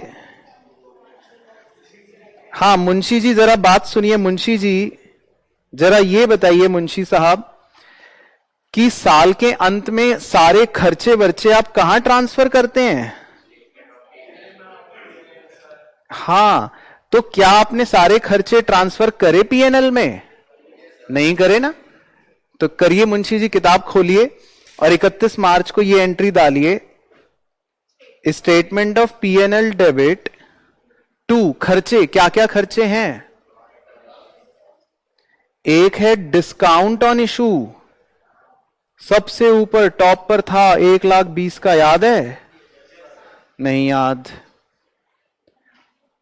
Speaker 1: हाँ मुंशी जी जरा बात सुनिए। मुंशी जी जरा ये बताइए मुंशी साहब कि साल के अंत में सारे खर्चे वर्चे आप कहां ट्रांसफर करते हैं? हाँ, तो क्या आपने सारे खर्चे ट्रांसफर करे पीएनएल में? नहीं करे ना। तो करिए मुंशी जी, किताब खोलिए और 31 मार्च को ये एंट्री डालिए, statement of PNL debit to खर्चे। क्या क्या खर्चे हैं? एक है डिस्काउंट ऑन इशू, सबसे ऊपर टॉप पर था 1,20,000 का, याद है? नहीं याद।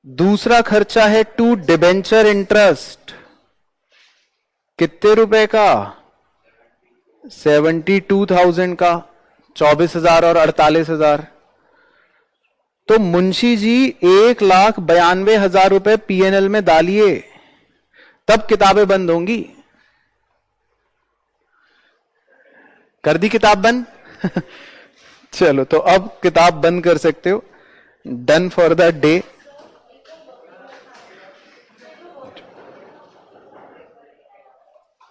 Speaker 1: दूसरा खर्चा है टू डिबेंचर इंटरेस्ट, कितने रुपए का? 72,000 का, 24,000 और 48,000। तो मुंशी जी 1,92,000 रुपए पीएनएल में डालिए, तब किताबें बंद होंगी। कर दी किताब बंद? चलो, तो अब किताब बंद कर सकते हो। Done for the day.